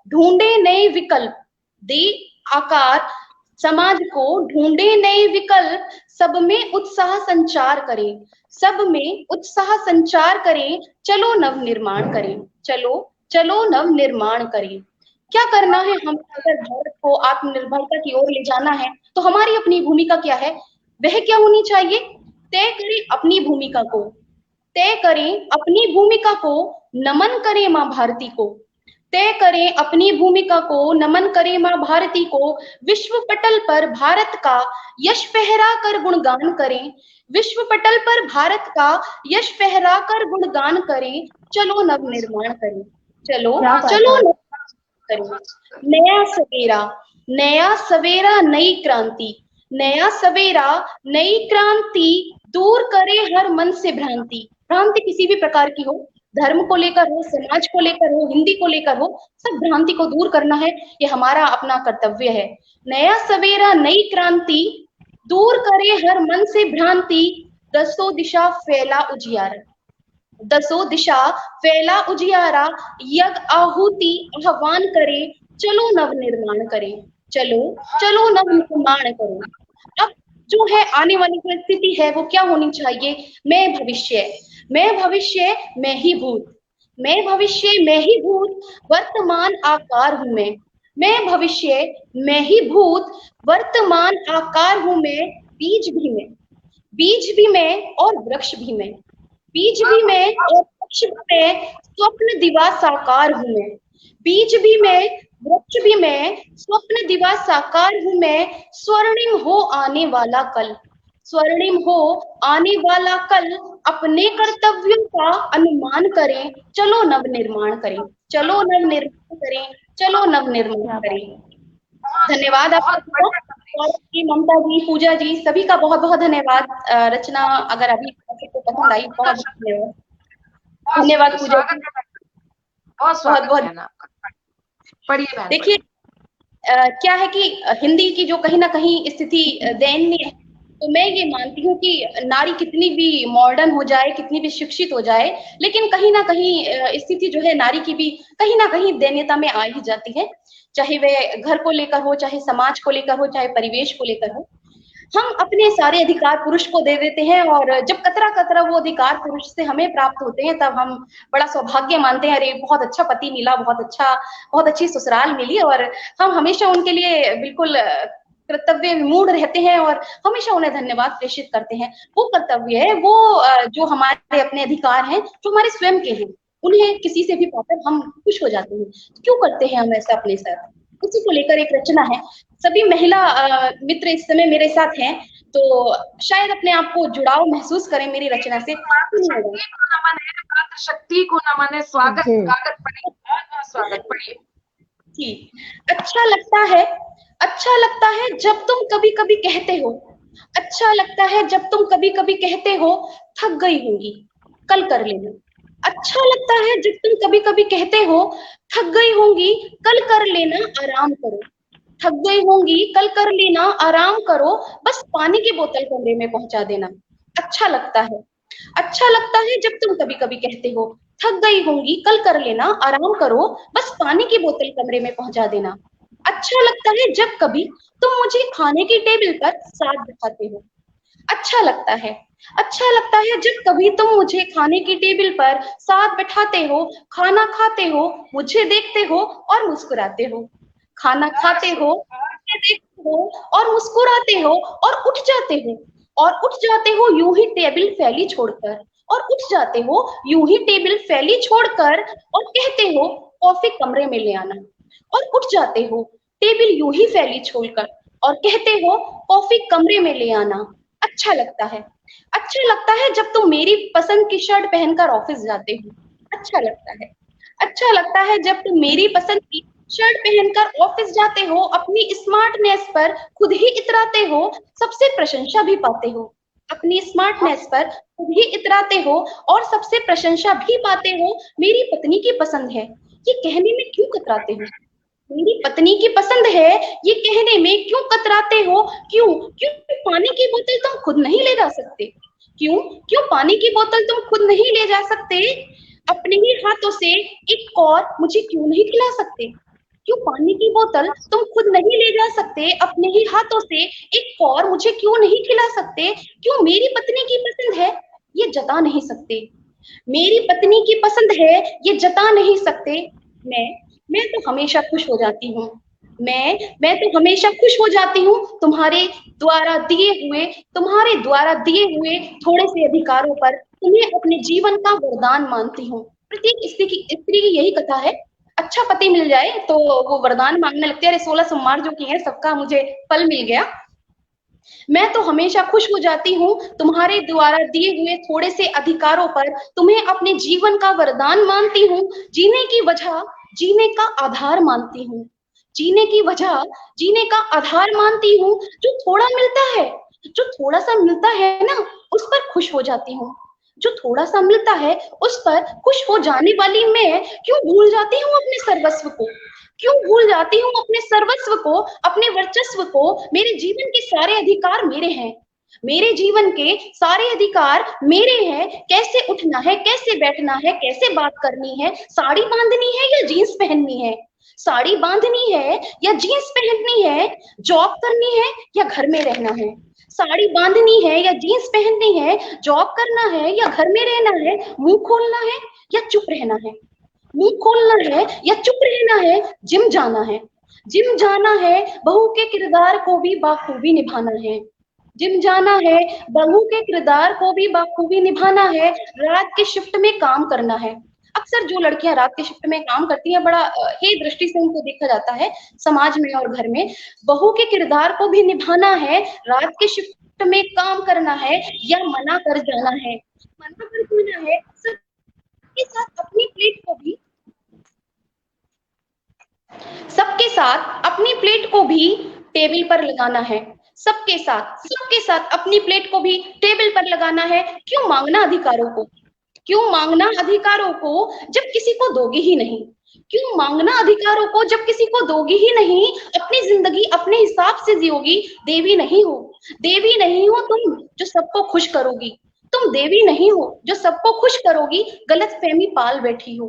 ढूंढे नए विकल्प, दे आकार समाज को, ढूंढे नए विकल्प। सब में उत्साह संचार करें, सब में उत्साह संचार करें। चलो नव निर्माण करें, चलो चलो नव निर्माण करें। क्या करना है हम, अगर भारत को आत्मनिर्भरता की ओर ले जाना है तो हमारी अपनी भूमिका क्या है, वह क्या होनी चाहिए? तय करें अपनी भूमिका को, तय करें अपनी भूमिका को। नमन करें माँ भारती को, तय करें अपनी भूमिका को। नमन करें माँ भारती को। विश्व पटल पर भारत का यश फहरा कर गुणगान करें, विश्व पटल पर भारत का यश फहरा कर गुणगान करें। चलो नव निर्माण करें, चलो चलो नव करें। नया सवेरा, नया सवेरा नई क्रांति, नया सवेरा नई क्रांति। दूर करे हर मन से भ्रांति, भ्रांति किसी भी प्रकार की हो, धर्म को लेकर हो, समाज को लेकर हो, हिंदी को लेकर हो, सब भ्रांति को दूर करना है, ये हमारा अपना कर्तव्य है। नया सवेरा नई क्रांति, दूर करे हर मन से भ्रांति। दसों दिशा फैला उजियारा, दसों दिशा फैला उजियारा। यज्ञ आहुति आह्वान करे, चलो नव निर्माण करें, चलो चलो नव निर्माण करें। अब जो है आने वाली जो स्थिति है वो क्या होनी चाहिए? मैं भविष्य, मैं भविष्य मैं ही भूत, मैं भविष्य मैं ही भूत। वर्तमान आकार हूं मैं भविष्य मैं ही भूत। वर्तमान आकार हूं मैं, बीज भी मैं, बीज भी मैं और वृक्ष भी मैं, बीज भी मैं और वृक्ष भी मैं। स्वप्न दिवा साकार हूं मैं, बीज भी मैं वृक्ष भी मैं। स्वप्न दिवा साकार हूं मैं। स्वर्णिम हो आने वाला कल, स्वर्णिम हो आने वाला कल। अपने कर्तव्यों का अनुमान करें, चलो नव निर्माण करें, चलो नव निर्माण करें, चलो नव निर्माण करें। धन्यवाद आपका, ममता जी, पूजा जी, सभी का बहुत बहुत धन्यवाद। रचना अगर अभी आपको पसंद आई, बहुत धन्यवाद। धन्यवाद पूजा जी, बहुत बहुत। देखिए क्या है कि हिंदी की जो कहीं ना कहीं स्थिति दयनीय है, तो मैं ये मानती हूँ कि नारी कितनी भी मॉडर्न हो जाए, कितनी भी शिक्षित हो जाए, लेकिन कहीं ना कहीं स्थिति जो है नारी की भी कहीं ना कहीं दयनीयता में आ ही जाती है, चाहे वह घर को लेकर हो, चाहे समाज को लेकर हो, चाहे परिवेश को लेकर हो। हम अपने सारे अधिकार पुरुष को दे देते हैं और जब कतरा कतरा वो अधिकार पुरुष से हमें प्राप्त होते हैं तब हम बड़ा सौभाग्य मानते हैं, अरे बहुत अच्छा पति मिला, बहुत अच्छी ससुराल मिली, और हम हमेशा उनके लिए बिल्कुल कर्तव्य विमूढ़ रहते हैं और हमेशा उन्हें धन्यवाद प्रेषित करते हैं। वो कर्तव्य है, वो जो हमारे अपने अधिकार हैं, जो हमारे स्वयं के हैं, उन्हें किसी से भी पाकर हम खुश हो जाते हैं। क्यों करते हैं हम ऐसा अपने साथ? उसी को लेकर एक रचना है। सभी महिला मित्र इस समय मेरे साथ हैं, तो शायद अपने आप को जुड़ाव महसूस करें मेरी रचना से। शक्ति को नमन है। स्वागत, स्वागत पढ़िए, स्वागत पढ़िए। ठीक, अच्छा लगता है जब तुम कभी कभी कहते हो, अच्छा लगता है जब तुम कभी कभी कहते हो, थक गई होंगी कल कर लेना। अच्छा लगता है जब तुम कभी कभी कहते हो, थक गई होंगी कल कर लेना, आराम करो। थक गई होंगी कल कर लेना, आराम करो, बस पानी की बोतल कमरे में पहुंचा देना। अच्छा लगता है जब तुम कभी कभी कहते हो, थक गई होंगी कल कर लेना, आराम करो, बस पानी की बोतल कमरे में पहुंचा देना। अच्छा लगता है जब कभी तुम मुझे खाने की टेबल पर साथ बिठाते हो। अच्छा लगता है जब कभी तुम मुझे खाने की टेबल पर साथ बैठाते हो, खाना खाते हो, मुझे देखते हो और मुस्कुराते हो। खाना खाते हो, मुझे देखते हो और मुस्कुराते हो, और उठ जाते हो यूं ही टेबल फैली छोड़कर, और उठ जाते हो यूं ही टेबल फैली छोड़कर, और कहते हो कॉफी कमरे में ले आना। और उठ जाते हो टेबल यूं ही फैली छोड़कर और कहते हो कॉफी कमरे में ले आना। अच्छा लगता है। अच्छा लगता है जब तुम मेरी पसंद की शर्ट पहनकर ऑफिस जाते हो। अच्छा लगता है। अच्छा लगता है जब तुम मेरी पसंद की शर्ट पहनकर ऑफिस जाते हो, अपनी स्मार्टनेस पर खुद ही इतराते हो, सबसे प्रशंसा भी पाते हो। अपनी स्मार्टनेस पर खुद ही इतराते हो और सबसे प्रशंसा भी पाते हो। मेरी पत्नी की पसंद है, ये कहने में क्यों कतराते हो? मेरी पत्नी की पसंद है, ये कहने में क्यों कतराते हो? क्यों? क्यों पानी की बोतल तुम खुद नहीं ले जा सकते? क्यों? क्यों पानी की बोतल तुम खुद नहीं ले जा सकते? अपने ही हाथों से एक और मुझे क्यों नहीं खिला सकते? क्यों पानी की बोतल तुम खुद नहीं ले जा सकते? अपने ही हाथों से एक और मुझे क्यों नहीं खिला सकते? क्यों मेरी पत्नी की पसंद है, ये जता नहीं सकते? मेरी पत्नी की पसंद है, ये जता नहीं सकते। मैं मैं तो हमेशा खुश हो जाती हूँ। मैं तो हमेशा खुश हो जाती हूँ तुम्हारे द्वारा दिए हुए थोड़े से अधिकारों पर तुम्हें अपने जीवन का वरदान मानती हूँ। प्रत्येक स्त्री की यही कथा है। अच्छा पति मिल जाए तो वो वरदान मांगने लगती है। अरे 16 सोमवार जो की है सबका मुझे फल मिल गया। मैं तो हमेशा खुश हो जाती हूँ तुम्हारे द्वारा दिए हुए थोड़े से अधिकारों पर तुम्हें अपने जीवन का वरदान मानती हूँ। जीने की वजह जीने का आधार मानती हूँ। जीने की वजह जीने का आधार मानती हूँ। जो थोड़ा सा मिलता है ना, उस पर खुश हो जाती हूँ। जो थोड़ा सा मिलता है उस पर खुश हो जाने वाली मैं क्यों भूल जाती हूँ अपने सर्वस्व को? क्यों भूल जाती हूँ अपने सर्वस्व को, अपने वर्चस्व को? मेरे जीवन के सारे अधिकार मेरे हैं। मेरे जीवन के सारे अधिकार मेरे हैं। कैसे उठना है, कैसे बैठना है, कैसे बात करनी है, साड़ी बांधनी है या जीन्स पहननी है, साड़ी बांधनी है या जीन्स पहननी है, जॉब करनी है या घर में रहना है, साड़ी बांधनी है या जीन्स पहननी है, जॉब करना है या घर में रहना है, मुंह खोलना है या चुप रहना है, मुंह खोलना है या चुप रहना है, जिम जाना है, जिम जाना है, बहू के किरदार को भी बाखूबी निभाना है, जिम जाना है, बहू के किरदार को भी बाखूबी निभाना है, रात के शिफ्ट में काम करना है। अक्सर जो लड़कियां रात के शिफ्ट में काम करती हैं, बड़ा हे दृष्टि से उनको देखा जाता है समाज में और घर में। बहू के किरदार को भी निभाना है, रात के शिफ्ट में काम करना है या मना कर जाना है, मना कर जाना है। सबके साथ अपनी प्लेट को भी सबके साथ अपनी प्लेट को भी टेबल पर लगाना है। सबके साथ अपनी प्लेट को भी टेबल पर लगाना है। क्यों मांगना अधिकारों को? क्यों मांगना अधिकारों को जब किसी को दोगे ही नहीं? क्यों मांगना अधिकारों को जब किसी को दोगे ही नहीं? अपनी जिंदगी अपने हिसाब से जियोगी, देवी नहीं हो। देवी नहीं हो तुम जो सबको खुश करोगी। तुम देवी नहीं हो जो सबको खुश करोगी। गलतफहमी पाल बैठी हो,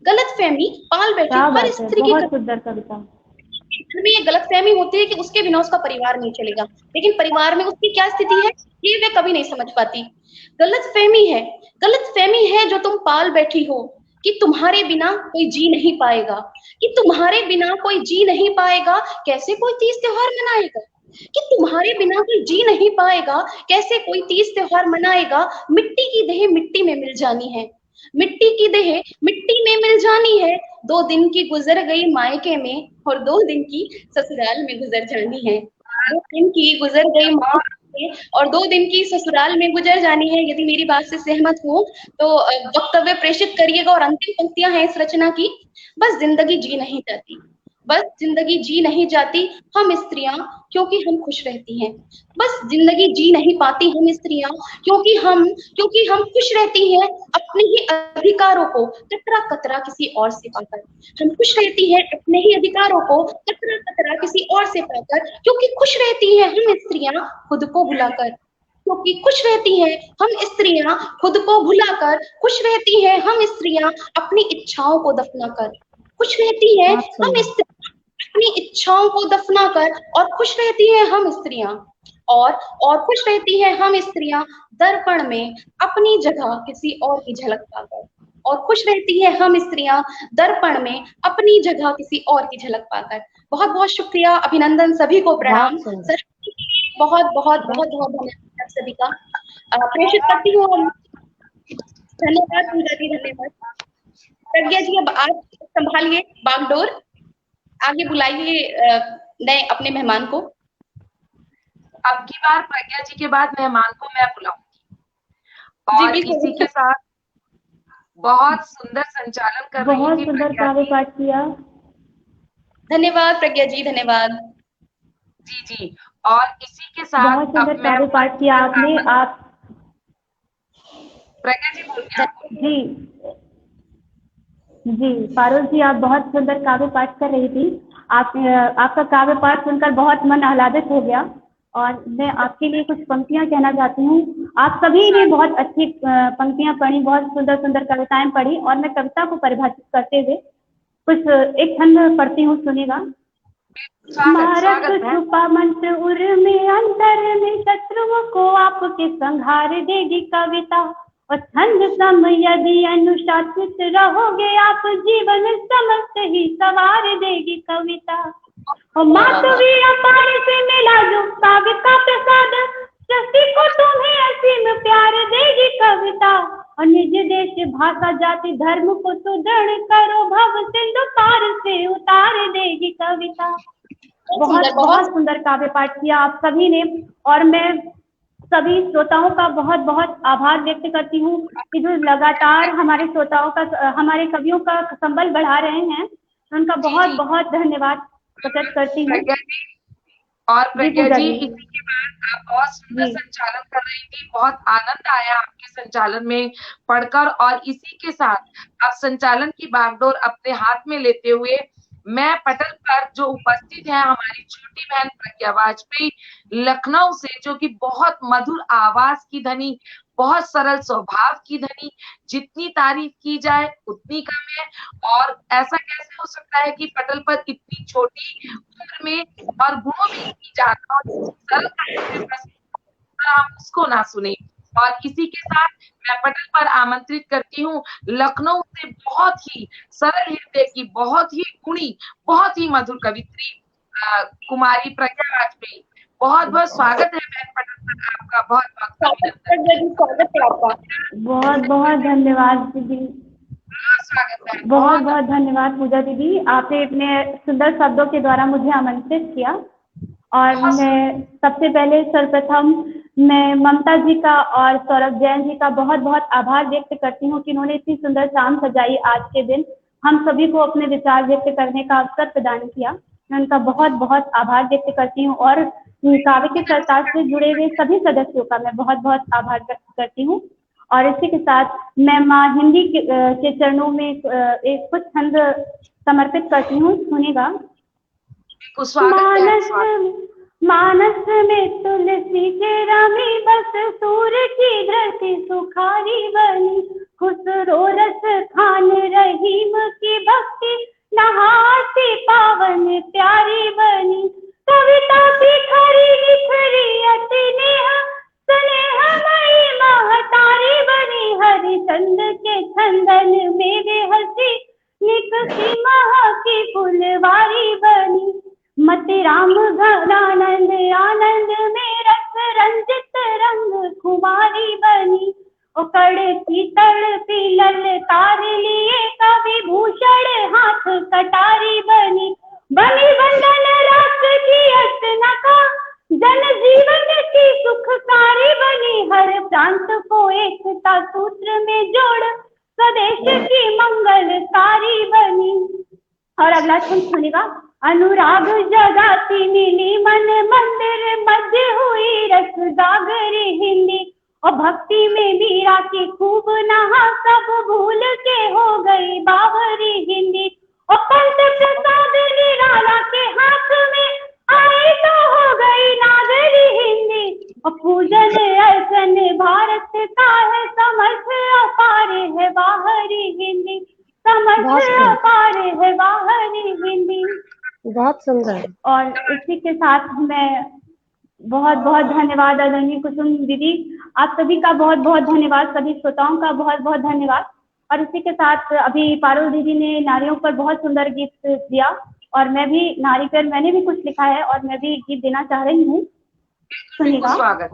गलतफहमी पाल बैठी क्या हर बात है, स्त्री की बहुत सुंदर कविता। घर में ये गलतफहमी होती है कि उसके बिना उसका परिवार नहीं चलेगा, लेकिन परिवार में उसकी क्या स्थिति है ये वे कभी नहीं समझ पाती। गलतफहमी है, गलतफहमी है जो तुम पाल बैठी हो कि तुम्हारे बिना कोई जी नहीं पाएगा, कि तुम्हारे बिना कोई जी नहीं पाएगा। कैसे कोई तीज त्योहार मनाएगा? कि तुम्हारे बिना कोई जी नहीं पाएगा, कैसे कोई तीज त्योहार मनाएगा? मिट्टी की देह मिट्टी में मिल जानी है, मिट्टी की देह मिट्टी में मिल जानी है। 2 दिन की गुजर गई मायके में और 2 दिन की ससुराल में गुजर जानी है। 2 दिन की गुजर गई मायके में और 2 दिन की ससुराल में गुजर जानी है। यदि मेरी बात से सहमत हो तो वक्तव्य प्रेषित करिएगा। और अंतिम पंक्तियां हैं इस रचना की। बस जिंदगी जी नहीं जाती, बस जिंदगी जी नहीं जाती हम स्त्रियां क्योंकि हम खुश रहती हैं। बस जिंदगी जी नहीं पाती हम स्त्रियां क्योंकि हम खुश रहती हैं अपने ही अधिकारों को कतरा कतरा किसी और से पाकर। हम खुश रहती हैं अपने ही अधिकारों को कतरा कतरा किसी और से पाकर, क्योंकि खुश रहती हैं हम स्त्रियां खुद को भुलाकर, क्योंकि खुश रहती हैं हम स्त्रियां खुद को भुलाकर, खुश रहती हैं हम स्त्रियां अपनी इच्छाओं को दफनाकर, खुश रहती हैं बहुत हम सुंदर। स्त्रियां अपनी इच्छाओं को दफनाकर, और खुश रहती हैं हम स्त्रियां और खुश रहती हैं हम स्त्रियां दर्पण में अपनी जगह किसी और की झलक पाकर, और खुश रहती है हम स्त्रियां दर्पण में अपनी जगह किसी और की झलक पाकर। बहुत बहुत शुक्रिया, अभिनंदन, सभी को प्रणाम। बहुत सुंदर। बहुत बहुत बहुत बहुत धन्यवाद आप सभी का। प्रेषित करती हूँ। धन्यवाद पूजा जी, धन्यवाद। प्रज्ञा जी अब आप संभालिए बागडोर, आगे बुलाइए नए अपने मेहमान को। अब की बार प्रज्ञा जी के बाद मेहमान को मैं बुलाऊंगी। और इसी के साथ बहुत सुंदर संचालन कर रही थी बहुत सुंदर काव्य पाठ किया। धन्यवाद प्रज्ञा जी, धन्यवाद। जी जी। और इसी के साथ बहुत सुंदर काव्य पाठ किया आपने। आप प्रज्ञा जी बोलिए। जी जी पारुल जी, आप बहुत सुंदर काव्य पाठ कर रही थी। आपका काव्य पाठ सुनकर बहुत मन आह्लादित हो गया और मैं आपके लिए कुछ पंक्तियां कहना चाहती हूँ। आप सभी ने बहुत अच्छी पंक्तियां पढ़ी, बहुत सुंदर सुंदर कविताएं पढ़ी और मैं कविता को परिभाषित करते हुए कुछ एक छंद पढ़ती हूँ, सुनिएगा। मारक छुपा मंत्र उर में अंतर में शत्रुओं को आपके संहार देगी कविता। और छंद सम यदि अनुशासित रहोगे आप जीवन समस्त ही सवार देगी कविता। और माधवी अपार से मिला जो काव्य का प्रसाद, सृष्टि को तुम्हें असीम प्यार देगी कविता। और निज देश भाषा जाति धर्म को सुदृढ़ करो, भव सिंधु पार से उतार देगी कविता। बहुत बहुत सुंदर काव्य पाठ किया आप सभी ने और मैं सभी श्रोताओं का बहुत बहुत आभार व्यक्त करती हूँ कि जो लगातार हमारे श्रोताओं का, हमारे कवियों का संबल बढ़ा रहे हैं, उनका बहुत बहुत धन्यवाद प्रकट करती हूँ। और प्रज्ञा जी, इसी के बाद आप बहुत सुंदर संचालन कर रही थी, बहुत आनंद आया आपके संचालन में पढ़कर। और इसी के साथ आप संचालन की बागडोर अपने हाथ में लेते हुए मैं पटल पर जो उपस्थित है हमारी छोटी बहन प्रज्ञा वाजपेयी लखनऊ से, जो कि बहुत मधुर आवाज की धनी, बहुत सरल स्वभाव की धनी, जितनी तारीफ की जाए उतनी कम है। और ऐसा कैसे हो सकता है कि पटल पर इतनी छोटी उम्र में और गुणों में इतनी ज्यादा हम उसको ना सुने। और इसी के साथ मैं पटल पर आमंत्रित करती हूँ लखनऊ से बहुत ही सरल हृदय की, बहुत ही गुणी, बहुत ही मधुर कवित्री कुमारी प्रज्ञा वाजपेयी। बहुत बहुत स्वागत है बहन पटल पर आपका, बहुत स्वागत है आपका। बहुत बहुत धन्यवाद दीदी, स्वागत है। बहुत बहुत धन्यवाद पूजा दीदी, आपने इतने सुंदर शब्दों के द्वारा मुझे आमंत्रित किया। और मैं सबसे पहले सर्वप्रथम मैं ममता जी का और सौरभ जैन जी का बहुत बहुत आभार व्यक्त करती हूँ कि उन्होंने इतनी सुंदर शाम सजाई। आज के दिन हम सभी को अपने विचार व्यक्त करने का अवसर प्रदान किया, मैं उनका बहुत बहुत आभार व्यक्त करती हूँ। और काव्य के सरताज से जुड़े हुए सभी सदस्यों का मैं बहुत बहुत आभार व्यक्त करती हूँ। और इसी के साथ मैं माँ हिंदी के चरणों में एक कुछ छंद समर्पित करती हूँ, सुनेगा। मानस में तुलसी के रमी, बस सूर्य की धरती सुखारी बनी। खुसरो रस खान रहीम की भक्ति, नहाती पावन प्यारी बनी। कविता बिखरी निखरी अति नेह, स्नेहमयी महतारी बनी। हरिचंद के छंदन में वे हंसी, निकसी मह की फुलवारी बनी। मति राम घनानंद आनंद में रस रंजित रंग कुमारी बनी। उकड़ की तड़पी ललकार लिए कवि भूषण हाथ कटारी बनी। बनी वंदन रस की अष्टनका, जन जीवन की सुखकारी बनी। हर प्रांत को एकता सूत्र में जोड़, स्वदेश की मंगलकारी बनी। और अगला छंद सुनेगा। अनुराग जगाती मिली मन मंदिर, मध्य हुई रस गागरी हिंदी। और भक्ति में मीरा की खूब नहा, सब भूल के हो गई बावरी हिंदी। और पंत प्रसाद निराला के हाथ में आई तो हो गई नागरी हिंदी। और पूजन अर्चन भारत का है, समर्थ अपार है बाहरी हिंदी, समर्थ अपार है बाहरी हिंदी। बहुत सुंदर। और इसी के साथ मैं बहुत बहुत धन्यवाद आदरणीय कुसुम दीदी, आप सभी का बहुत बहुत धन्यवाद, सभी श्रोताओं का बहुत बहुत धन्यवाद। और इसी के साथ अभी पारुल दीदी ने नारियों पर बहुत सुंदर गीत दिया और मैं भी नारी पर मैंने भी कुछ लिखा है और मैं भी गीत देना चाह रही हूँ, सुनिएगा।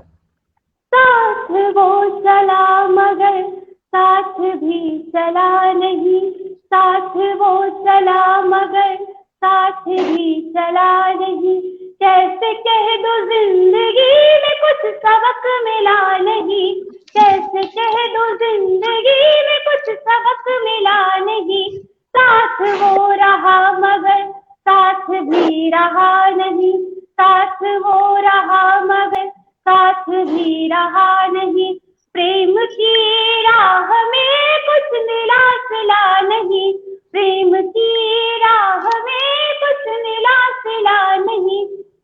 साथ वो चला मगर साथ भी चला नहीं, साथ वो चला मगर साथ भी चला नहीं। कैसे कह दो जिंदगी में कुछ सबक मिला नहीं, कैसे कह दो जिंदगी में कुछ सबक मिला नहीं, साथ वो रहा मगर साथ भी रहा नहीं, साथ वो रहा मगर साथ भी रहा नहीं, प्रेम की राह में कुछ मिला सिला नहीं, प्रेम की राह में कुछ मिला सिला नहीं,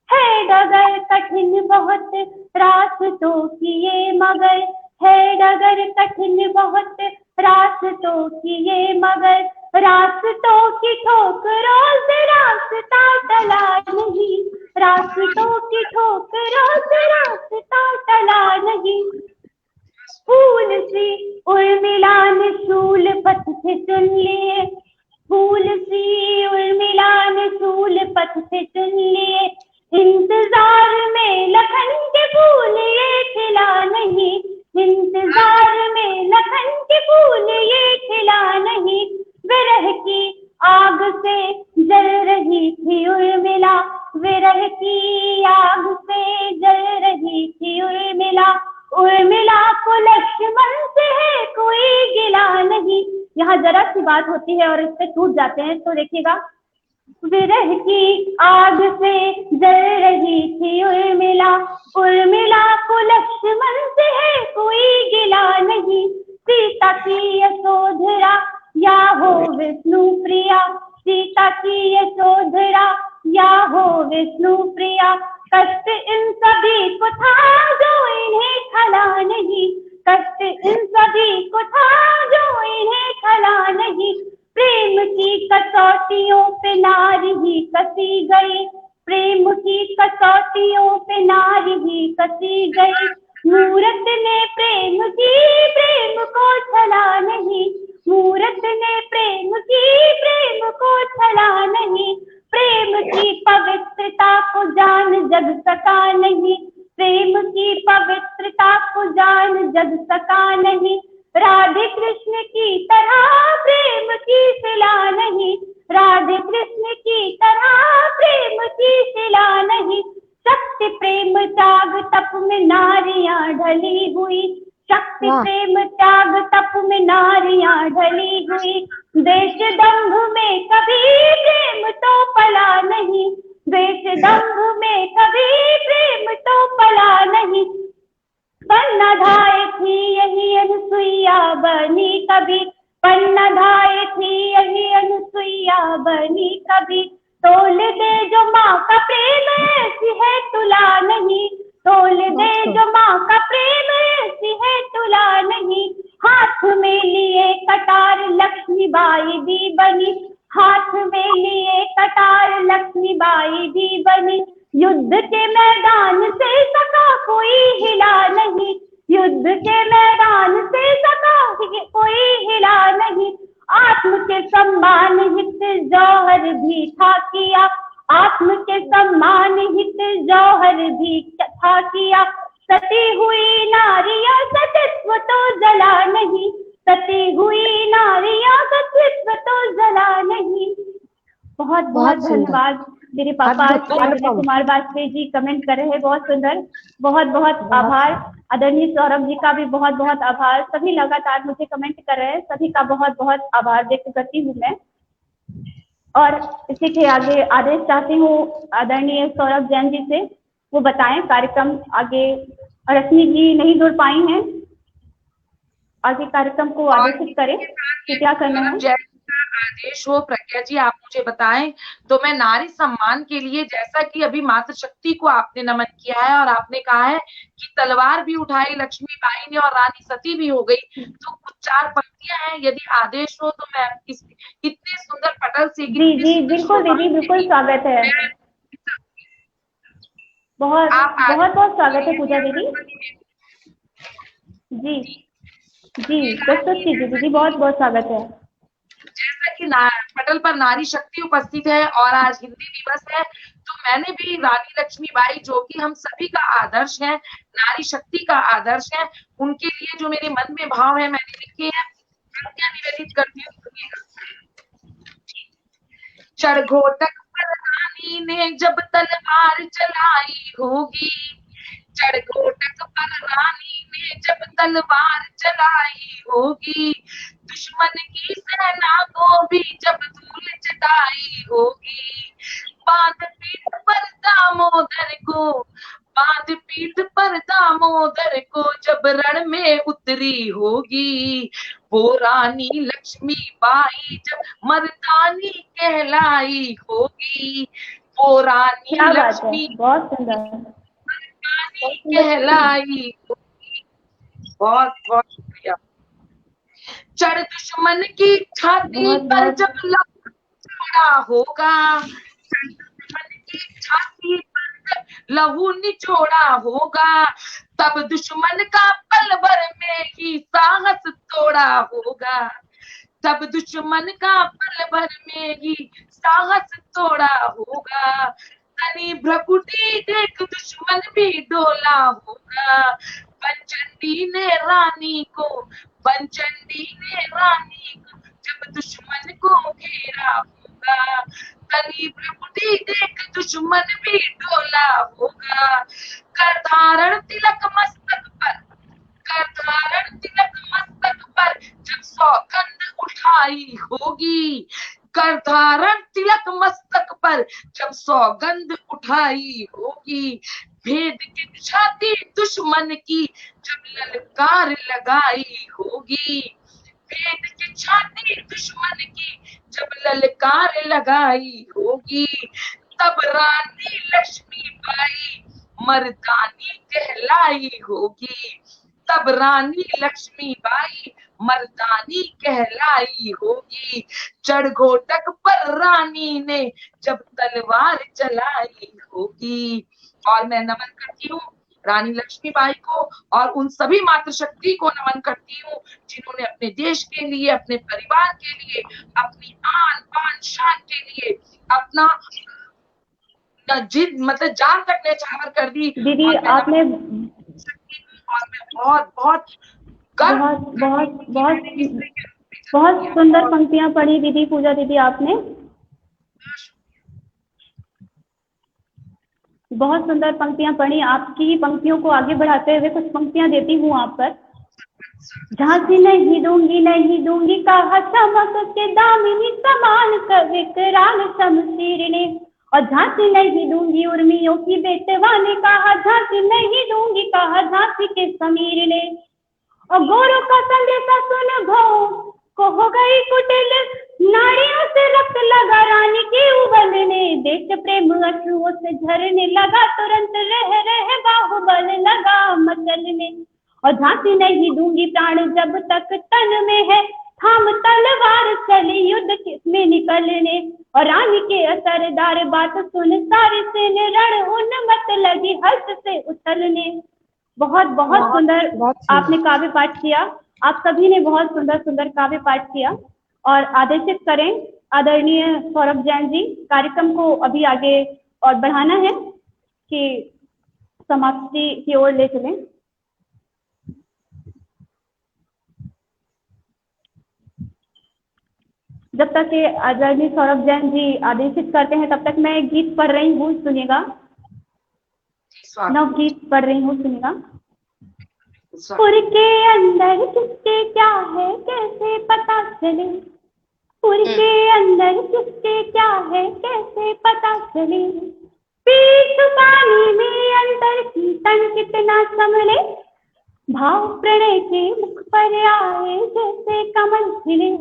है डगर कठिन बहुत रास्तों की ये मगर, है डगर कठिन बहुत रास्तों की ये मगर, रास्तों की ठोकरों से रास्ता टला नहीं, रास्तों की ठोकरों से रास्ता टला नहीं, फूल सी उर्मिला ने शूल पथ से चुन लिए, फूल सी उर्मिला ने शूल पथ से चुन लिए, इंतजार में लखन के फूल ये खिला नहीं, इंतजार में लखन के फूल ये खिला नहीं, विरह की आग से जल रही थी उर्मिला, विरह की आग से जल रही थी उर्मिला, उर्मिला को लक्ष्मण से है कोई गिला नहीं। यहाँ जरा सी बात होती है और इस पे टूट जाते हैं, तो देखिएगा, विरह की आग से जल रही थी उर्मिला, उर्मिला को लक्ष्मण से है कोई गिला नहीं, सीता की यशोधरा या हो विष्णु प्रिया, सीता की यशोधरा या हो विष्णु प्रिया, कष्ट इन सभी को था जो इन्हें खला नहीं, कष्ट इन सभी को था जो इन्हें खला नहीं, प्रेम की कसौटियों पे नारी ही कसी गई, प्रेम की कसौटियों पे नारी ही कसी गई, मूरत ने प्रेम की प्रेम को छला नहीं, मूरत ने प्रेम की प्रेम को छला नहीं, प्रेम की पवित्रता को जान जग सका नहीं, प्रेम की पवित्रता को जान जग सका नहीं, राधे कृष्ण की तरह प्रेम की सिला नहीं, राधे कृष्ण की तरह प्रेम की सिला नहीं, शक्ति प्रेम त्याग तप में नारियां ढली हुई, शक्ति प्रेम त्याग तप में नारियां ढली हुई, देश दंभ में कभी प्रेम तो पला नहीं, देश दंभ में कभी प्रेम तो पला नहीं, पन्ना धाए थी यही अनुसुईया बनी कभी, पन्ना धाए थी यही अनुसुईया बनी कभी, तोल दे जो माँ का प्रेम ऐसी है तुला नहीं, तोल दे जो माँ का प्रेम ऐसी है तुला नहीं, हाथ में लिए कटार लक्ष्मीबाई भी बनी, हाथ में लिए कटार लक्ष्मीबाई भी बनी, युद्ध के मैदान से सका कोई हिला नहीं, युद्ध के मैदान से सका कोई हिला नहीं, आत्म के सम्मान हित जौहर भी था किया, आत्म के सम्मान हित जौहर भी था किया, सती हुई नारियां सतीत्व तो जला नहीं, सती हुई नारियां सतीत्व तो जला नहीं। बहुत बहुत धन्यवाद मेरे पापा आदरणीय कुमार वाजपेयी जी कमेंट कर रहे हैं, बहुत सुंदर, बहुत बहुत आभार, आदरणीय सौरभ जी का भी बहुत बहुत आभार, सभी लगातार मुझे कमेंट कर रहे हैं, सभी का बहुत बहुत आभार व्यक्त करती हूँ मैं। और इसी के आगे आदेश चाहती हूँ आदरणीय सौरभ जैन जी से, वो बताएं कार्यक्रम आगे, रश्मि जी नहीं जुड़ पाई हैं, आगे कार्यक्रम को आदेशित करें कि क्या करना है। आदेश हो प्रज्ञा जी, आप मुझे बताएं। तो मैं नारी सम्मान के लिए, जैसा कि अभी मातृशक्ति को आपने नमन किया है और आपने कहा है कि तलवार भी उठाई लक्ष्मीबाई ने और रानी सती भी हो गई, तो कुछ 4 पंक्तियां हैं, यदि आदेश हो तो मैं इतने सुंदर पटल से जी जी बिल्कुल दीदी, बिल्कुल स्वागत है, बहुत बहुत बहुत स्वागत है पूजा दीदी। जी जी प्रस्तुत कीजिए दीदी, बहुत बहुत स्वागत है। जैसा कि पटल पर नारी शक्ति उपस्थित है और आज हिंदी दिवस है, तो मैंने भी रानी लक्ष्मीबाई जो कि हम सभी का आदर्श है, नारी शक्ति का आदर्श है, उनके लिए जो मेरे मन में भाव है मैंने लिखे हैं, क्या निवेदित करती हूँ। चरघोटक पर रानी रानी ने जब तलवार चलाई होगी, चढ़कोटक पर रानी ने जब तलवार चलाई होगी, दुश्मन की सेना को भी जब धूल चटाई होगी, बांध पीठ पर दामोदर को, बांध पीठ पर दामोदर को जब रण में उतरी होगी, वो रानी लक्ष्मी बाई जब मर्दानी कहलाई होगी, वो रानी क्या बात है, लक्ष्मी बहुत सुंदर। कहलाई होगी। बहुत बहुत शुक्रिया। चढ़ दुश्मन की छाती बहुत पर बहुत जब लहू निचोड़ा होगा, चढ़ दुश्मन की छाती पर जब लहू निचोड़ा होगा, तब दुश्मन का पल भर में ही साहस तोड़ा होगा, तब दुश्मन का पल भर में ही साहस तोड़ा होगा, तनी भ्रकुटी देख दुश्मन भी डोला होगा, बनचंडी ने रानी को, बनचंडी ने रानी को जब दुश्मन को घेरा होगा, तनी भ्रकुटी देख दुश्मन भी डोला होगा, कर धारण तिलक मस्तक पर, कर धारण तिलक मस्तक पर जब सौगंध उठाई होगी, कर धारण तिलक मस्तक पर जब सौगंध उठाई होगी, भेद की छाती दुश्मन की जब ललकार लगाई होगी, भेद की छाती दुश्मन की जब ललकार लगाई होगी, तब रानी लक्ष्मी बाई मर्दानी कहलाई होगी, तब रानी लक्ष्मी बाई मर्दानी कहलाई होगी, चढ़घोटक पर रानी ने जब तलवार चलाई होगी। और मैं नमन करती हूँ रानी लक्ष्मीबाई को और उन सभी मातृशक्ति को नमन करती हूँ जिन्होंने अपने देश के लिए, अपने परिवार के लिए, अपनी आन बान शान के लिए अपना जिद मतलब जान तक न्यौछावर कर दी। दीदी आपने और मैं बहुत बहुत बहुत बहुत बहुत बहुत सुंदर पंक्तियां पढ़ी दीदी, पूजा दीदी आपने बहुत सुंदर पंक्तियां पढ़ी। आपकी पंक्तियों को आगे बढ़ाते हुए कुछ पंक्तियां देती हूँ आप पर। झांसी नहीं दूंगी कहा चमक के दामिनी समान विकराल शमशीर ने, और झांसी नहीं दूंगी उर्मियों की बेटवा ने कहा, झांसी नहीं दूंगी कहा झांसी के समीर ने, और गोरों का संदेशा सुन भाओ को हो गई कुटिल, नारियों से रक्त लगा रानी की उबलने, देश प्रेम अश्रुओं से झरने लगा, तुरंत रह बाहुबल लगा मचलने, और झांसी नहीं दूंगी प्राण जब तक तन में है, थाम तलवार चली युद्ध में निकलने, और रानी के असरदार बात सुन सारे सेने रण उन्मत्त लगी हर्ष से उछलने। बहुत बहुत सुंदर आपने काव्य पाठ किया। आप सभी ने बहुत सुंदर सुंदर काव्य पाठ किया और आदेशित करें आदरणीय सौरभ जैन जी, कार्यक्रम को अभी आगे और बढ़ाना है कि समाप्ति की ओर ले चलें। जब तक के आदरणीय सौरभ जैन जी आदेशित करते हैं तब तक मैं गीत पढ़ रही हूँ, सुनिएगा। नवगीत पढ़ रही हूँ, सुनिएगा। पुर के अंदर किसके क्या है कैसे पता चले, पुर के अंदर किसके क्या है कैसे पता चले, पीठ पानी में अंतर की तन कितना संभले, भाव प्रणय के मुख पर आए जैसे कमल खिले,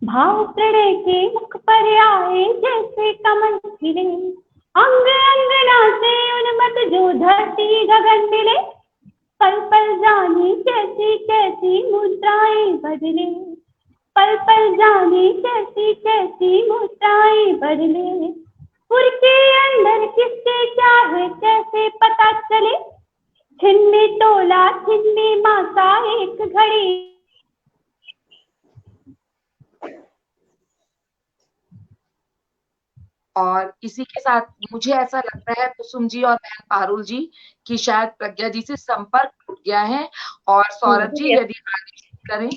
भाव प्रणय के मुख पर आए जैसे कमल खिले, अंग अंगना से उन्मत्त जो धरती गगन मिले, पल पल जाने कैसी कैसी मुद्राएं बदले, पल पल जाने कैसी कैसी मुद्राएं बदले, पुर के अंदर किसके क्या है कैसे पता चले, छिन में तोला छिन में मासा एक घड़ी। और इसी के साथ मुझे ऐसा लग रहा है कुसुम जी और बहन पारुल जी कि शायद प्रज्ञा जी से संपर्क टूट गया है, और सौरभ जी यदि आगे करें।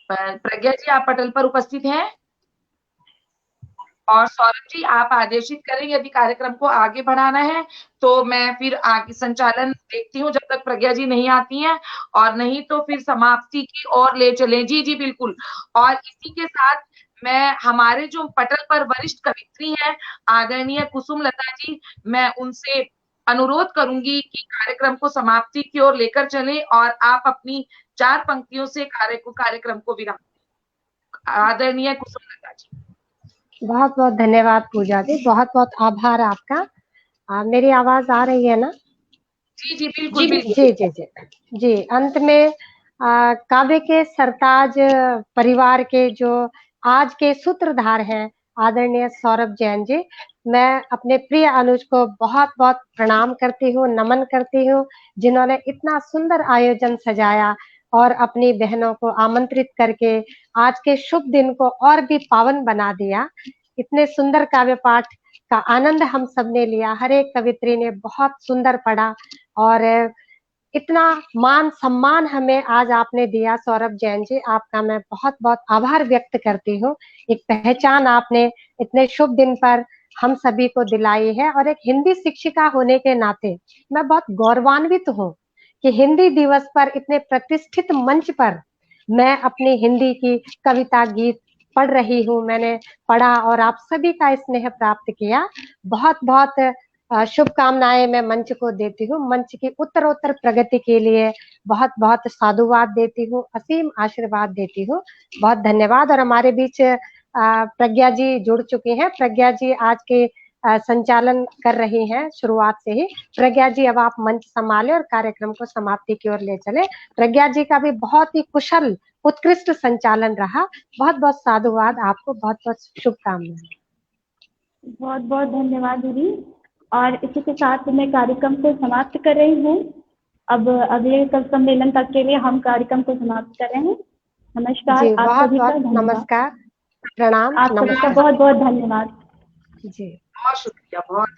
प्रज्ञा जी आप पटल पर उपस्थित हैं? और सौरभ जी आप आदेशित करें यदि कार्यक्रम को आगे बढ़ाना है, तो मैं फिर आगे संचालन देखती हूँ जब तक प्रज्ञा जी नहीं आती हैं, और नहीं तो फिर समाप्ति की ओर ले चलें। जी जी बिल्कुल। और इसी के साथ मैं हमारे जो पटल पर वरिष्ठ कवित्री हैं आदरणीय कुसुम लता जी, मैं उनसे अनुरोध करूंगी कि कार्यक्रम को समाप्ति की ओर लेकर चलें और आप अपनी 4 पंक्तियों से कार्यक्रम को विराम दें। आदरणीय कुसुम लता जी। बहुत बहुत धन्यवाद पूजा जी, बहुत बहुत आभार आपका। मेरी आवाज आ रही है ना? जी जी बिल्कुल बिल्कुल। जी जी जी जी। अंत में काव्य के सरताज परिवार के जो आज के सूत्रधार हैं आदरणीय सौरभ जैन जी, मैं अपने प्रिय अनुज को बहुत बहुत प्रणाम करती हूँ, नमन करती हूँ, जिन्होंने इतना सुंदर आयोजन सजाया और अपनी बहनों को आमंत्रित करके आज के शुभ दिन को और भी पावन बना दिया। इतने सुंदर काव्य पाठ का आनंद हम सब ने लिया, हर एक कवित्री ने बहुत सुंदर पढ़ा और इतना मान सम्मान हमें आज आपने दिया सौरभ जैन जी, आपका मैं बहुत बहुत आभार व्यक्त करती हूँ। एक पहचान आपने इतने शुभ दिन पर हम सभी को दिलाई है और एक हिंदी शिक्षिका होने के नाते मैं बहुत गौरवान्वित हूँ कि हिंदी दिवस पर इतने प्रतिष्ठित मंच पर मैं अपनी हिंदी की कविता गीत पढ़ रही हूँ। मैंने पढ़ा और आप सभी का स्नेह प्राप्त किया। बहुत बहुत शुभकामनाएं मैं मंच को देती हूँ। मंच की उत्तरोत्तर प्रगति के लिए बहुत बहुत साधुवाद देती हूँ, असीम आशीर्वाद देती हूँ। बहुत धन्यवाद। और हमारे बीच प्रज्ञा जी जुड़ चुकी हैं। प्रज्ञा जी आज के संचालन कर रही हैं शुरुआत से ही। प्रज्ञा जी अब आप मंच संभाले और कार्यक्रम को समाप्ति की ओर ले चले। प्रज्ञा जी का भी बहुत ही कुशल उत्कृष्ट संचालन रहा। बहुत बहुत साधुवाद आपको, बहुत बहुत शुभकामनाएं। बहुत बहुत धन्यवाद दीदी। और इसी के साथ मैं कार्यक्रम को समाप्त कर रही हूँ। अब अगले कल सम्मेलन तक के लिए हम कार्यक्रम को समाप्त कर रहे हैं। नमस्कार। जी, आप बहुत सभी का बहुत धन्यवाद। नमस्कार, प्रणाम, आप सभी का नमस्कार बहुत बहुत धन्यवाद। जी। बहुत शुक्रिया, बहुत